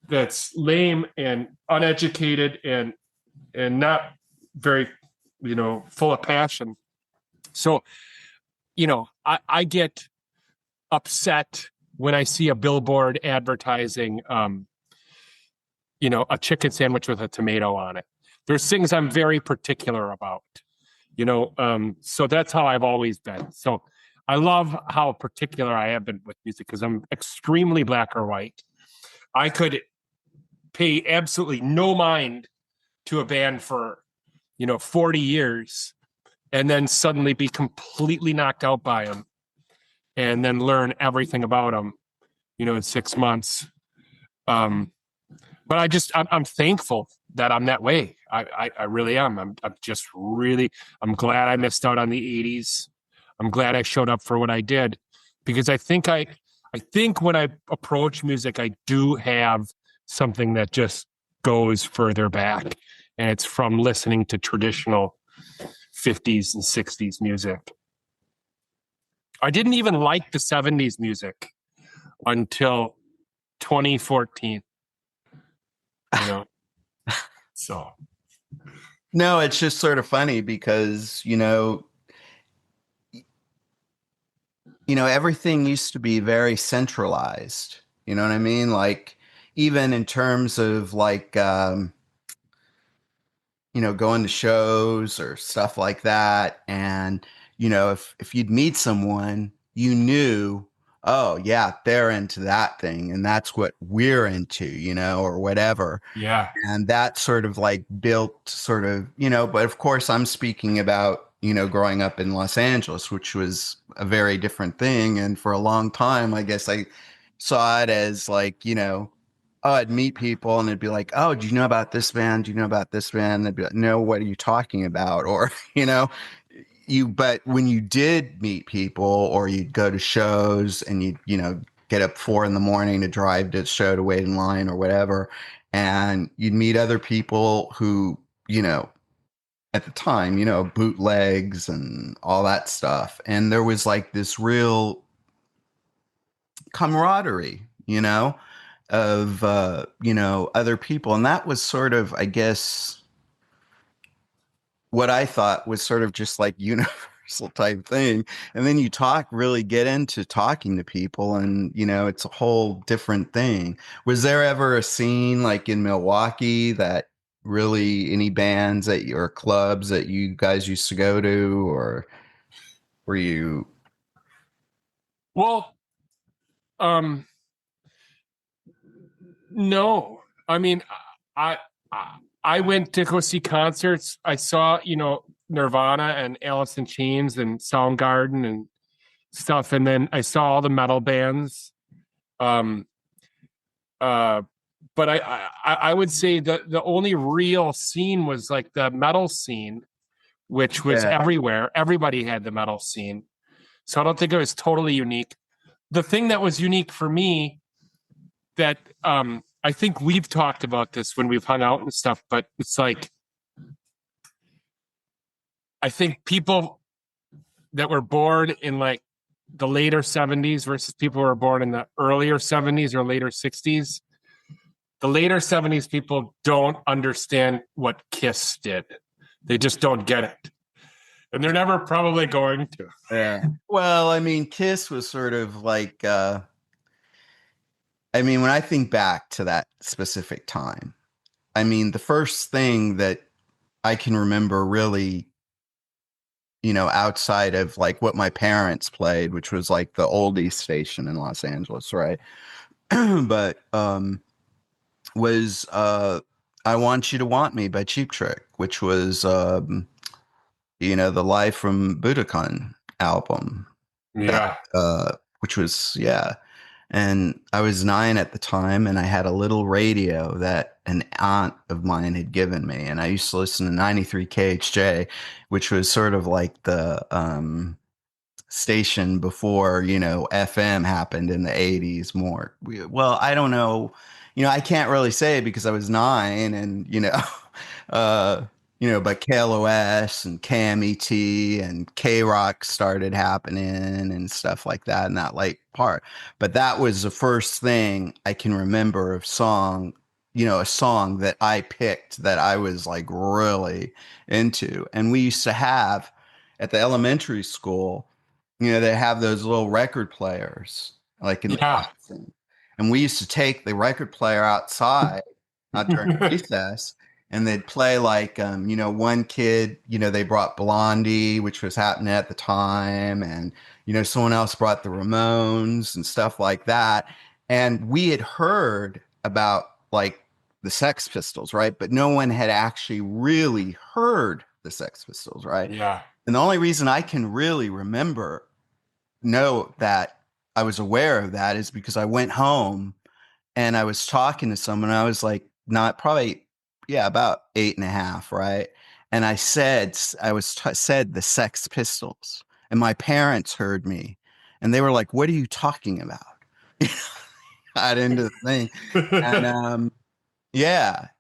that's lame and uneducated and not very, full of passion. So, I get upset when I see a billboard advertising, a chicken sandwich with a tomato on it. There's things I'm very particular about, so that's how I've always been. So I love how particular I have been with music, because I'm extremely black or white. I could pay absolutely no mind to a band for, 40 years and then suddenly be completely knocked out by them and then learn everything about them, in 6 months. But I'm thankful that I'm that way. I really am. I'm glad I missed out on the 80s. I'm glad I showed up for what I did, because I think when I approach music, I do have something that just goes further back, and it's from listening to traditional 50s and 60s music. I didn't even like the 70s music until 2014. So. No, it's just sort of funny because, everything used to be very centralized. You know what I mean? Like, even in terms of like, going to shows or stuff like that. And, if you'd meet someone, you knew, oh yeah, they're into that thing, and that's what we're into, or whatever. Yeah. And that sort of like built sort of, but of course I'm speaking about, growing up in Los Angeles, which was a very different thing. And for a long time, I guess I saw it as like, I'd meet people and it'd be like, oh, do you know about this band? Do you know about this band? And they'd be like, no, what are you talking about? Or, but when you did meet people or you'd go to shows and you'd get up 4 a.m. to drive to a show to wait in line or whatever, and you'd meet other people who, at the time, bootlegs and all that stuff. And there was like this real camaraderie, of, other people. And that was sort of, I guess, what I thought was sort of just like universal type thing. And then you really get into talking to people and, it's a whole different thing. Was there ever a scene like in Milwaukee that really any bands or clubs that you guys used to go to, or were you? Well, no, I mean, I, I went to go see concerts. I saw, Nirvana and Alice in Chains and Soundgarden and stuff. And then I saw all the metal bands. But I would say that the only real scene was like the metal scene, which was everywhere. Everybody had the metal scene. So I don't think it was totally unique. The thing that was unique for me that I think we've talked about this when we've hung out and stuff, but it's like, I think people that were born in like the later 70s versus people who were born in the earlier 70s or later 60s. The later 70s people don't understand what Kiss did. They just don't get it. And they're never probably going to. Yeah. Well, I mean, Kiss was sort of like, when I think back to that specific time, the first thing that I can remember really, outside of like what my parents played, which was like the oldies station in Los Angeles, right? But was I Want You to Want Me by Cheap Trick, which was the Live from Budokan album. Yeah. Which was, yeah. And I was 9 at the time, and I had a little radio that an aunt of mine had given me. And I used to listen to 93 KHJ, which was sort of like the station before, FM happened in the 80s more. Well, I don't know. I can't really say because I was 9 and, but KLOS and KMET and K-Rock started happening and stuff like that in that late part. But that was the first thing I can remember of a song that I picked that I was like really into. And we used to have at the elementary school, they have those little record players like in the classroom. And we used to take the record player outside during recess, and they'd play like, one kid, they brought Blondie, which was happening at the time. And, someone else brought the Ramones and stuff like that. And we had heard about like the Sex Pistols, right? But no one had actually really heard the Sex Pistols, right? Yeah. And the only reason I can really know that I was aware of that is because I went home and I was talking to someone. I was like, about 8.5, right? And I said the Sex Pistols, and my parents heard me, and they were like, "What are you talking about?" Got into the thing, and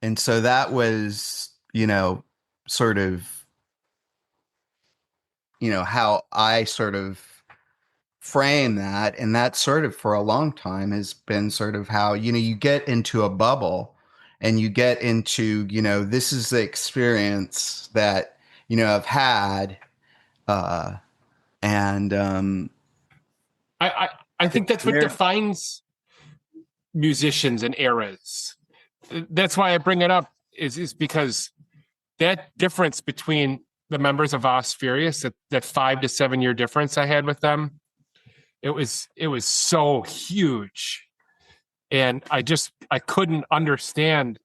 and so that was sort of how I sort of frame that. And that sort of for a long time has been sort of how you get into a bubble and you get into this is the experience that I've had and I think that's what defines musicians and eras. That's why I bring it up is because that difference between the members of Os Furious, that 5 to 7 year difference I had with them, it was so huge. And I couldn't understand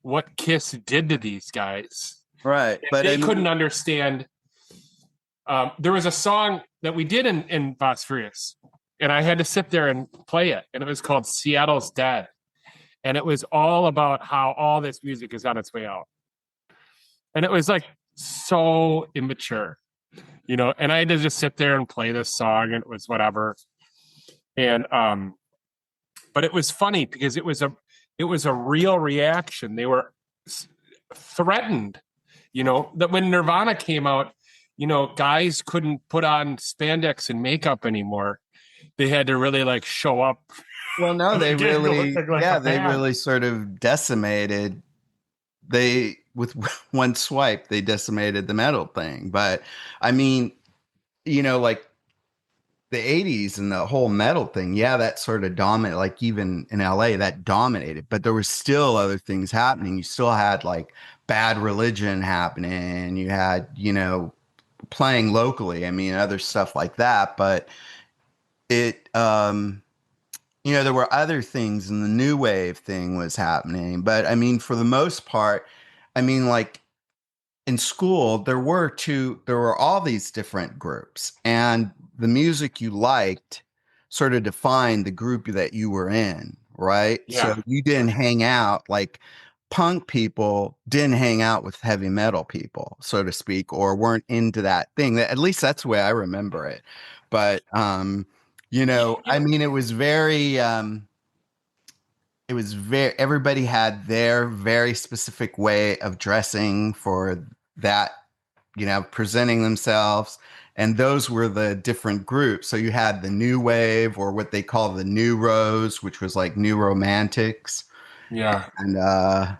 what Kiss did to these guys. Right. But they couldn't understand. There was a song that we did in Os Furious, and I had to sit there and play it. And it was called Seattle's Dead. And it was all about how all this music is on its way out. And it was like so immature. you know, and I had to just sit there and play this song, and it was whatever. And but it was funny because it was a real reaction. They were threatened, you know, that when Nirvana came out, you know, guys couldn't put on spandex and makeup anymore. They had to really like show up. Well, no, they Again, really, like yeah, a they band. really sort of decimated. They with one swipe, they decimated the metal thing. But I mean, you know, like the 80s and the whole metal thing, yeah, that sort of dominated, like even in LA, that dominated, but there was still other things happening. You still had like Bad Religion happening. You had, you know, playing locally. I mean, other stuff like that, but it, you know, there were other things and the new wave thing was happening. But I mean, for the most part, I mean, like in school, there were all these different groups, and the music you liked sort of defined the group that you were in, right? So Yeah. you didn't hang out like punk people didn't hang out with heavy metal people, so to speak, or weren't into that thing. At least that's the way I remember it. But you know, You I know, mean, it was very everybody had their very specific way of dressing for that, you know, presenting themselves, and those were the different groups. So you had the new wave, or what they call the new rose, which was like new romantics, yeah. and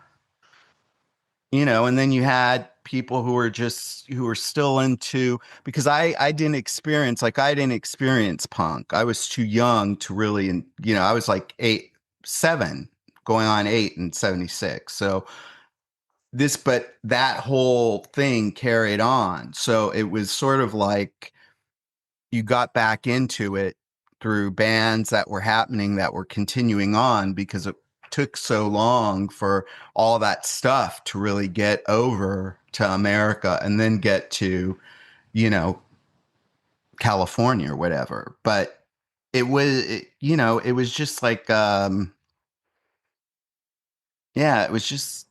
you know, and then you had people who were still into, because I didn't experience, like I didn't experience punk. I was too young to really, you know, I was like 7 going on 8 in 76. So but that whole thing carried on. So it was sort of like you got back into it through bands that were happening, that were continuing on, because it took so long for all that stuff to really get over to America and then get to, you know, California or whatever. But you know, it was just like, yeah, it was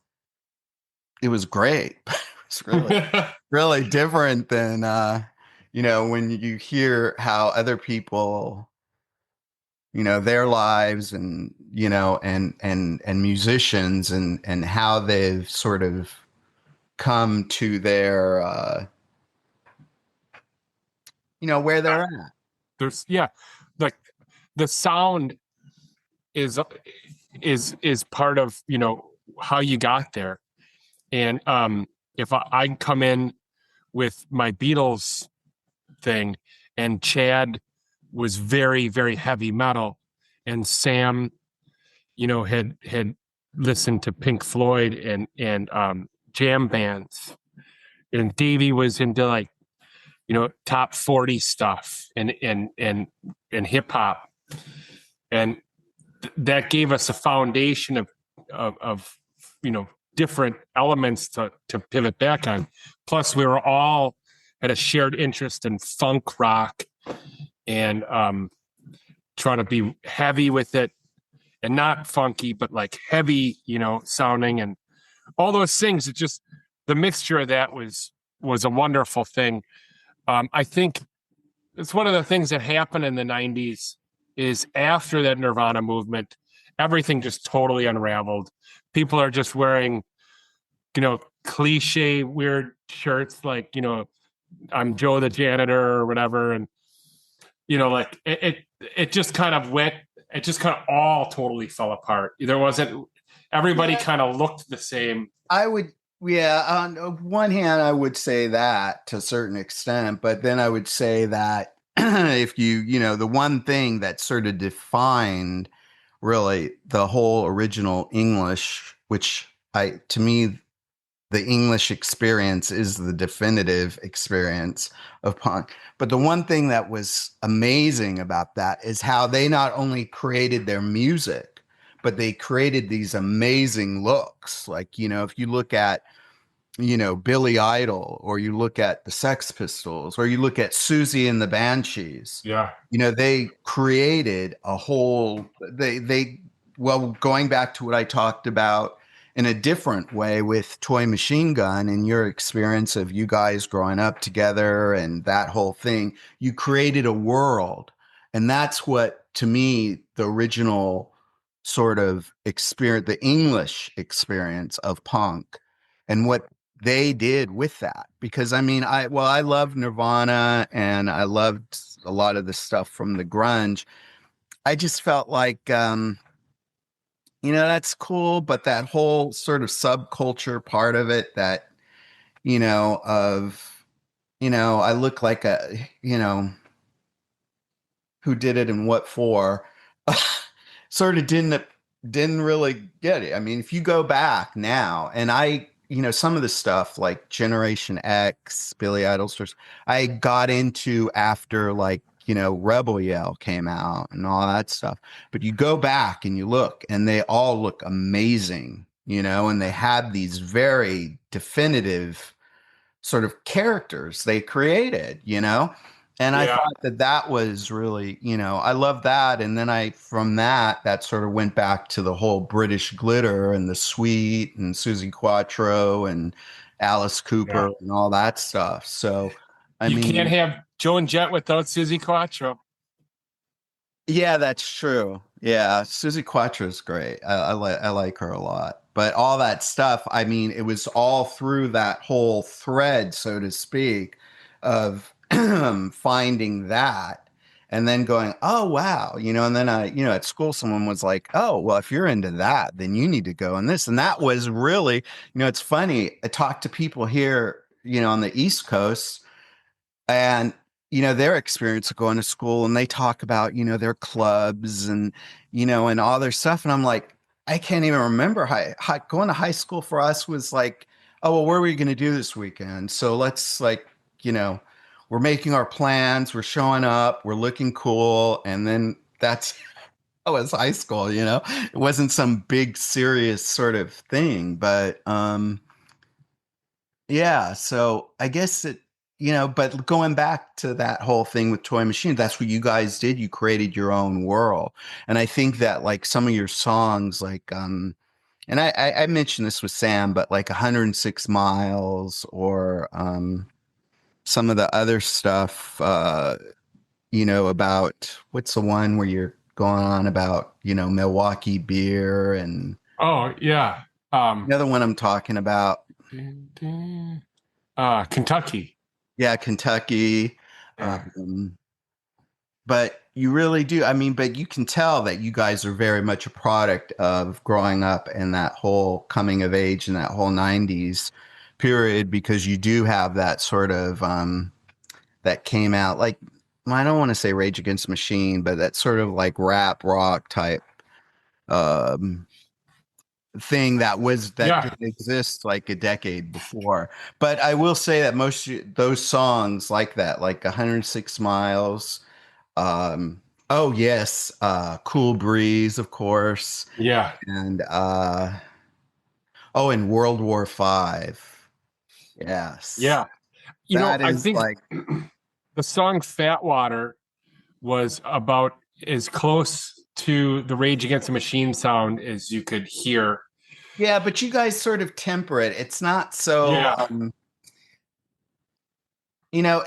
great. It's really different than, you know, when you hear how other people, you know, their lives, and you know, and musicians, and how they've sort of come to their, you know, where they're at. There's yeah, like the sound is is part of, you know, how you got there. And if I come in with my Beatles thing, and Chad was very, very heavy metal, and Sam, you know, had listened to Pink Floyd and jam bands, and Davey was into like, you know, top 40 stuff and hip hop, and that gave us a foundation of you know, different elements to pivot back on. Plus, we were all had a shared interest in funk rock, and trying to be heavy with it, and not funky, but like heavy, you know, sounding, and all those things. It just, the mixture of that was a wonderful thing. I think it's one of the things that happened in the 90s is after that Nirvana movement, everything just totally unraveled. People are just wearing, you know, cliche weird shirts like, you know, I'm Joe the janitor or whatever. And, you know, like it just kind of went, it just kind of all totally fell apart. There wasn't, everybody Yeah, kind of looked the same. I would, yeah, on one hand, I would say that to a certain extent, but then I would say that if you know, the one thing that sort of defined really the whole original English, which to me, the English experience is the definitive experience of punk. But the one thing that was amazing about that is how they not only created their music, but they created these amazing looks. Like, you know, if you look at, you know, Billy Idol, or you look at the Sex Pistols, or you look at Susie and the Banshees, Yeah. you know, they created a whole, well, going back to what I talked about in a different way with Toy Machine Gun and your experience of you guys growing up together and that whole thing. You created a world. And that's what, to me, the original sort of experience, the English experience of punk and what they did with that. Because I mean, I love Nirvana and I loved a lot of the stuff from the grunge. I just felt like, that's cool, but that whole sort of subculture part of it that, I look like who did it and what for, sort of didn't really get it. I mean, if you go back now, and some of the stuff like Generation X, Billy Idol stars, I got into after like Rebel Yell came out and all that stuff. But you go back and you look, and they all look amazing, and they had these very definitive sort of characters they created, and I Yeah. thought that was really, I love that. And then from that sort of went back to the whole British glitter and the Sweet and Susie Quattro and Alice Yeah. Cooper and all that stuff. So, I You can't mean, have Joan Jett without Susie Quattro. yeah, that's true. Yeah, Susie Quattro's great. I like her a lot. But all that stuff, I mean, it was all through that whole thread, so to speak, of finding that and then going, oh wow, and then at school someone was like, oh, well, if you're into that, then you need to go in this. And that was really, it's funny. I talk to people here, on the East Coast and their experience of going to school, and they talk about their clubs and and all their stuff, and I'm like, I can't even remember going to high school for us was like, oh well, what are we going to do this weekend, so let's like we're making our plans, we're showing up, we're looking cool, and then that's that was high school. It wasn't some big serious sort of thing, but yeah, so I guess but going back to that whole thing with Toy Machine, that's what you guys did. You created your own world. And I think that like some of your songs, like and I mentioned this with Sam, but like 106 Miles or some of the other stuff, about what's the one where you're going on about, Milwaukee beer and Oh yeah. the other one I'm talking about. Kentucky. Yeah, Kentucky. Yeah. But you really do. I mean, but you can tell that you guys are very much a product of growing up and that whole coming of age and that whole 90s period, because you do have that sort of that came out like, well, I don't want to say Rage Against the Machine, but that sort of like rap rock type um thing that Yeah. didn't exist like a decade before. But I will say that most those songs like that, like 106 Miles, oh yes, Cool Breeze, of course, Yeah. and oh, and World War Five. Yes. Yeah. That I is think like, the song Fatwater was about as close to the Rage Against the Machine sound as you could hear. yeah, but you guys sort of temper it. It's not so Yeah.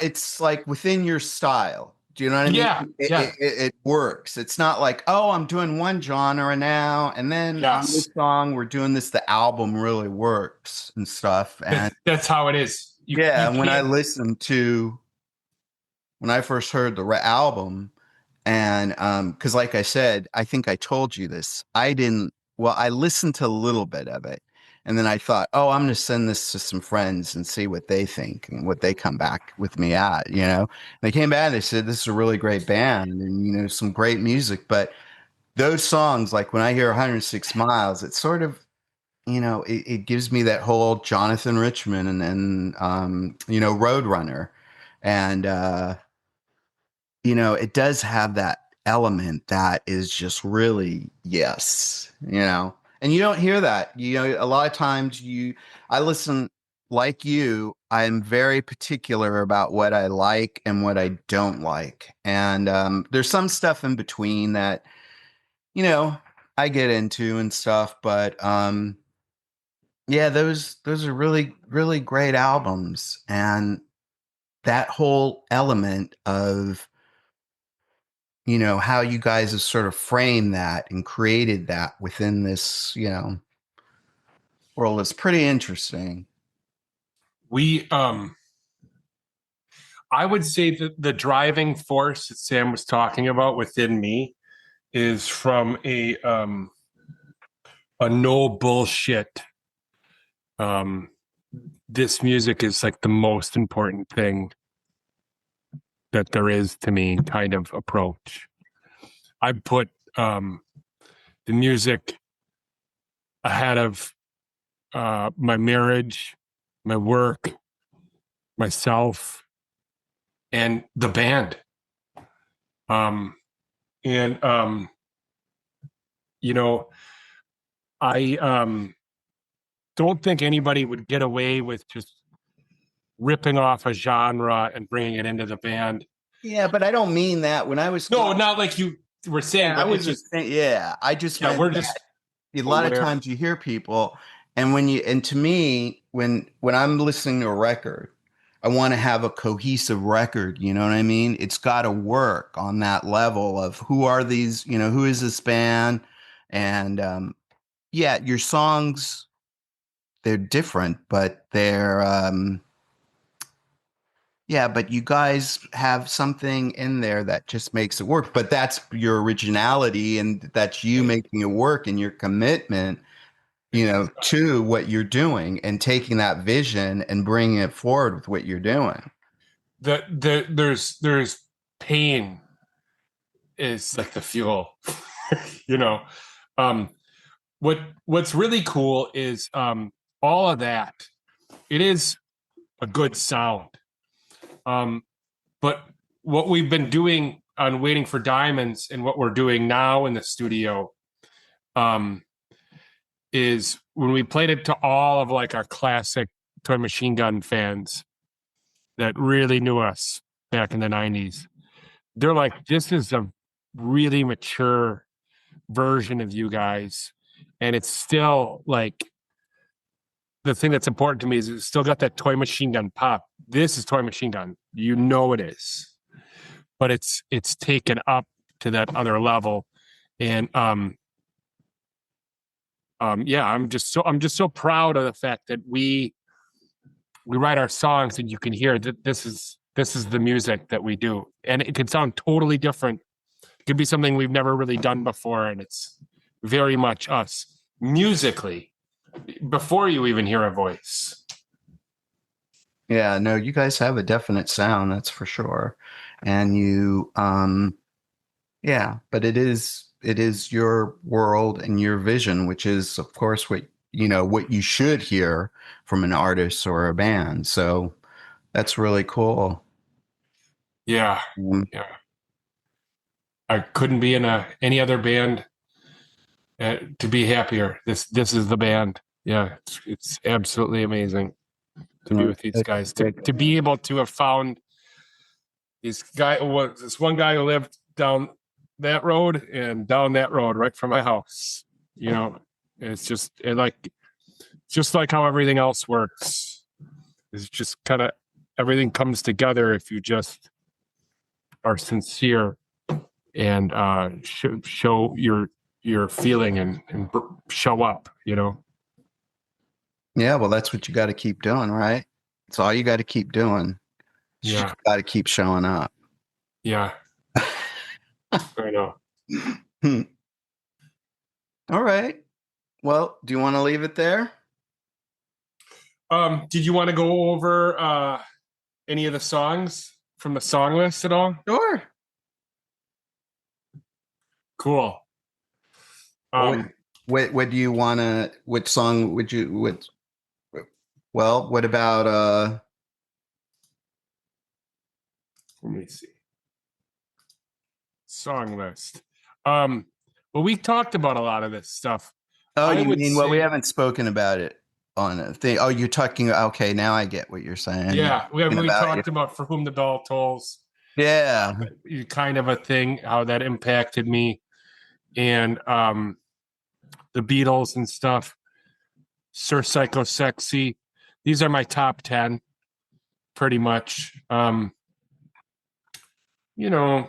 it's like within your style. Do you know what I mean? Yeah. It, Yeah. it, it it works. It's not like, oh, I'm doing one genre now, and then on Yes. this song we're doing this. The album really works and stuff. And That's how it is. yeah, You and can't. when I first heard the album, and because like I said, I think I told you this. I didn't. Well, I listened to a little bit of it, and then I thought, oh, I'm going to send this to some friends and see what they think and what they come back with me at. They came back and they said this is a really great band and some great music, but those songs, like when I hear 106 Miles, it's sort of it gives me that whole Jonathan Richman and Roadrunner, and it does have that element that is just really, yes, and you don't hear that. A lot of times I listen like you, I'm very particular about what I like and what I don't like. And there's some stuff in between that, I get into and stuff, but Yeah, those are really, really great albums. And that whole element of, how you guys have sort of framed that and created that within this, world is pretty interesting. We I would say that the driving force that Sam was talking about within me is from a no bullshit. Um, this music is like the most important thing that there is to me kind of approach. I put the music ahead of my marriage, my work, myself, and the band. Um, and you know, I don't think anybody would get away with just ripping off a genre and bringing it into the band. Yeah, but I don't mean that. When I was No, not like you were saying, I but was it's just just saying, yeah, I just yeah, meant we're that just a lot of aware. times you hear people, and to me, when I'm listening to a record, I want to have a cohesive record. You know what I mean? It's got to work on that level of who are these, who is this band, and yeah, your songs, they're different, but they're yeah, but you guys have something in there that just makes it work. But that's your originality, and that's you making it work, and your commitment, to what you're doing, and taking that vision and bringing it forward with what you're doing. There's pain is like the fuel, you know. Um, what's really cool is all of that. It is a good sound. Um, but what we've been doing on Waiting for Diamonds and what we're doing now in the studio um, is when we played it to all of like our classic Toy Machine Gun fans that really knew us back in the 90s. They're like, this is a really mature version of you guys. And it's still like the thing that's important to me is it's still got that Toy Machine Gun pop. This is Toy Machine Gun. You know it is. But it's taken up to that other level. And yeah, I'm just so proud of the fact that we write our songs and you can hear that this is the music that we do. And it can sound totally different. It could be something we've never really done before, and it's very much us musically before you even hear a voice. Yeah, no, you guys have a definite sound, that's for sure. And yeah, but it is your world and your vision, which is, of course, what you should hear from an artist or a band. So that's really cool. Yeah, Mm. yeah. I couldn't be in any other band to be happier. This is the band. Yeah, it's absolutely amazing to be with these guys. To be able to have found this one guy who lived down that road and down that road right from my house. It's just like how everything else works. It's just kind of everything comes together if you just are sincere and show your feeling and show up. Yeah, well, that's what you got to keep doing, right? It's all you got to keep doing. You Yeah, just got to keep showing up. yeah. I know. Hmm. All right. Well, do you want to leave it there? Did you want to go over any of the songs from the song list at all? Sure. Cool. What do you want to, what song would you, well, what about, Let me see. Song list. Well, we talked about a lot of this stuff. oh, I you would mean, well, we say, haven't spoken about it on a thing. Oh, you're talking, okay, now I get what you're saying. yeah, we Talking about talked about For Whom the Bell Tolls, Yeah. kind of a thing, how that impacted me, and the Beatles and stuff. Sir Psycho Sexy. These are my top 10, pretty much. You know,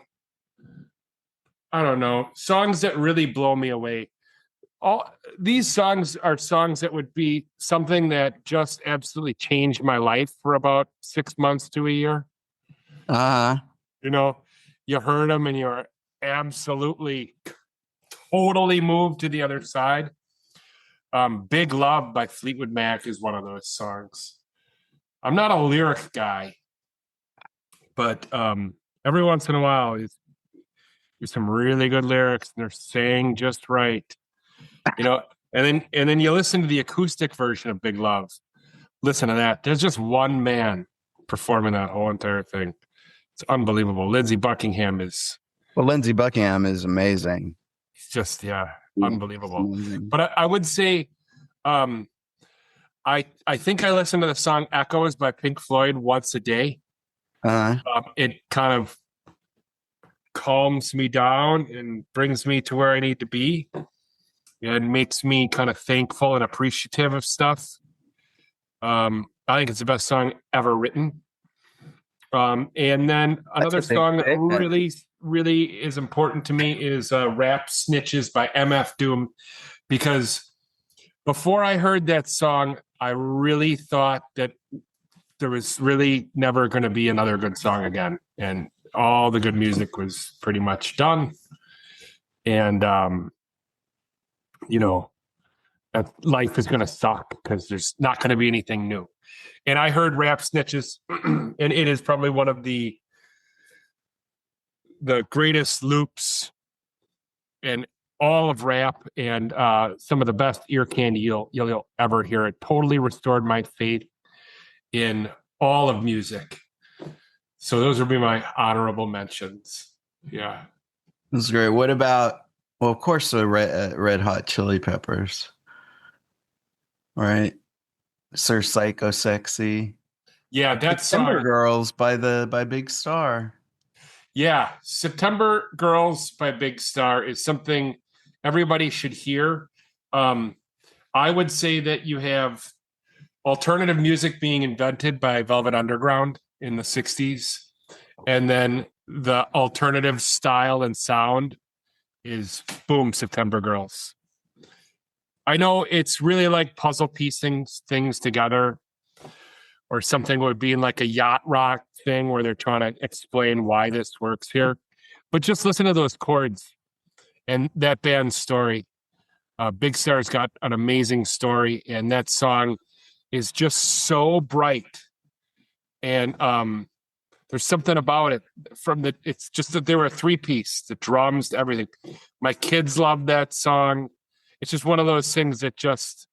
I don't know. Songs that really blow me away. All these songs are songs that would be something that just absolutely changed my life for about 6 months to a year. You know, you heard them and you're absolutely totally moved to the other side. Big Love by Fleetwood Mac is one of those songs. I'm not a lyric guy, but every once in a while there's some really good lyrics and they're saying just right. You know, and then you listen to the acoustic version of Big Love. Listen to that. There's just one man performing that whole entire thing. It's unbelievable. Lindsey Buckingham is amazing. It's just unbelievable. But I would say I think I listen to the song Echoes by Pink Floyd once a day. It kind of calms me down and brings me to where I need to be. It makes me kind of thankful and appreciative of stuff. I think it's the best song ever written. And then another song that really, really is important to me is Rap Snitches by MF Doom, because before I heard that song, I really thought that there was really never going to be another good song again. And all the good music was pretty much done. And, life is going to suck because there's not going to be anything new. And I heard Rap Snitches, and it is probably one of the greatest loops in all of rap, and some of the best ear candy you'll ever hear. It totally restored my faith in all of music. So those would be my honorable mentions. Yeah, that's great. What about? Well, of course, the Red Hot Chili Peppers, right? Sir Psycho Sexy. Yeah, that's September Girls by Big Star. Yeah, September Girls by Big Star is something everybody should hear. I would say that you have alternative music being invented by Velvet Underground in the 60s, and then the alternative style and sound is boom, September Girls. I know it's really like puzzle piecing things together, or something would be in like a yacht rock thing where they're trying to explain why this works here. But just listen to those chords and that band's story. Big Star's got an amazing story, and that song is just so bright. And there's something about it it's just that they were a 3-piece, the drums, everything. My kids love that song. It's just one of those things that just,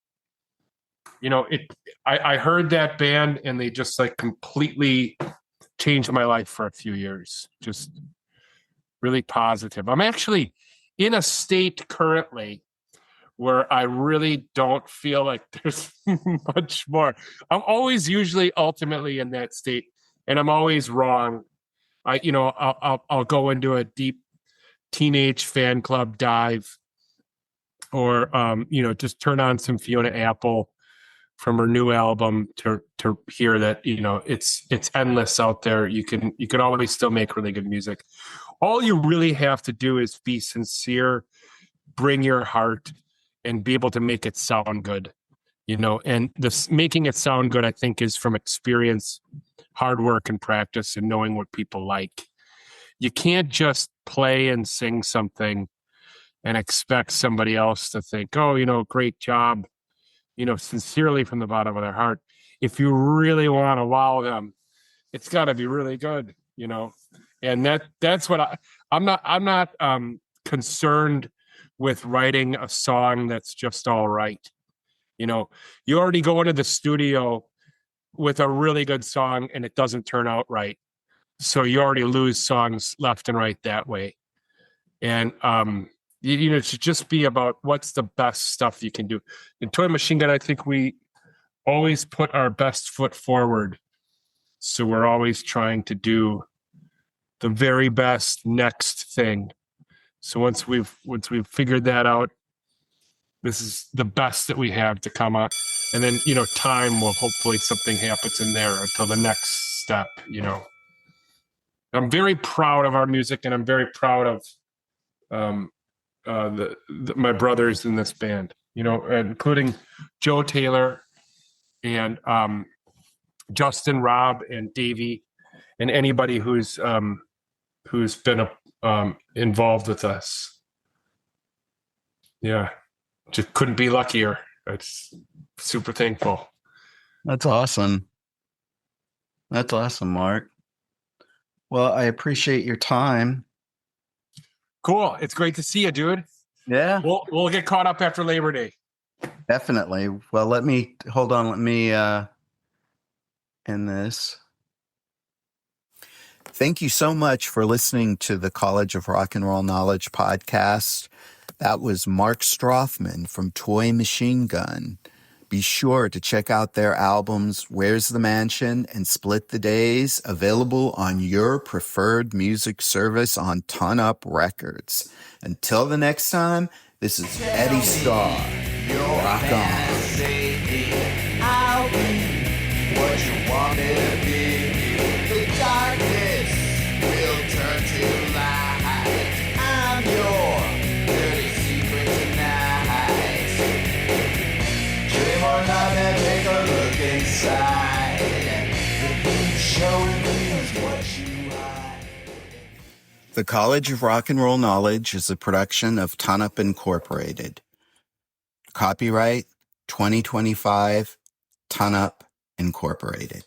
I heard that band and they just like completely changed my life for a few years. Just really positive. I'm actually in a state currently where I really don't feel like there's much more. I'm always usually ultimately in that state, and I'm always wrong. I'll go into a deep teenage fan club dive, or just turn on some Fiona Apple from her new album to hear that it's endless out there. You can always still make really good music. All you really have to do is be sincere, bring your heart, and be able to make it sound good. And this making it sound good, I think, is from experience, hard work, and practice, and knowing what people like. You can't just play and sing something and expect somebody else to think, oh, great job, sincerely from the bottom of their heart. If you really want to wow them, it's got to be really good, and that's what I'm not concerned with writing a song that's just all right. You already go into the studio with a really good song and it doesn't turn out right. So you already lose songs left and right that way. And, it should just be about what's the best stuff you can do. In Toy Machine Gun, I think we always put our best foot forward. So we're always trying to do the very best next thing. So once we've figured that out, this is the best that we have to come up. And then, time will hopefully something happens in there until the next step, I'm very proud of our music, and I'm very proud of my brothers in this band, including Joe Taylor and Justin, Rob, and Davey, and anybody who's been involved with us. Yeah, just couldn't be luckier. It's super thankful. That's awesome. That's awesome, Mark. Well, I appreciate your time. Cool. It's great to see you, dude. Yeah, We'll get caught up after Labor Day. definitely. Well, let me end this. Thank you so much for listening to the College of Rock and Roll Knowledge podcast. That was Mark Strothmann from Toy Machine Gun. Be sure to check out their albums, Where's the Mansion and Split the Days, available on your preferred music service on Ton Up Records. Until the next time, this is Eddie Starr. Rock on. I'll be what you want me to be. The darkness will turn to light. I'm your dirty secret tonight. Dream or not, then take a look inside. The Peepshow reveals what you hide. The College of Rock and Roll Knowledge is a production of Ton Up Incorporated. Copyright 2025, Ton Up Incorporated.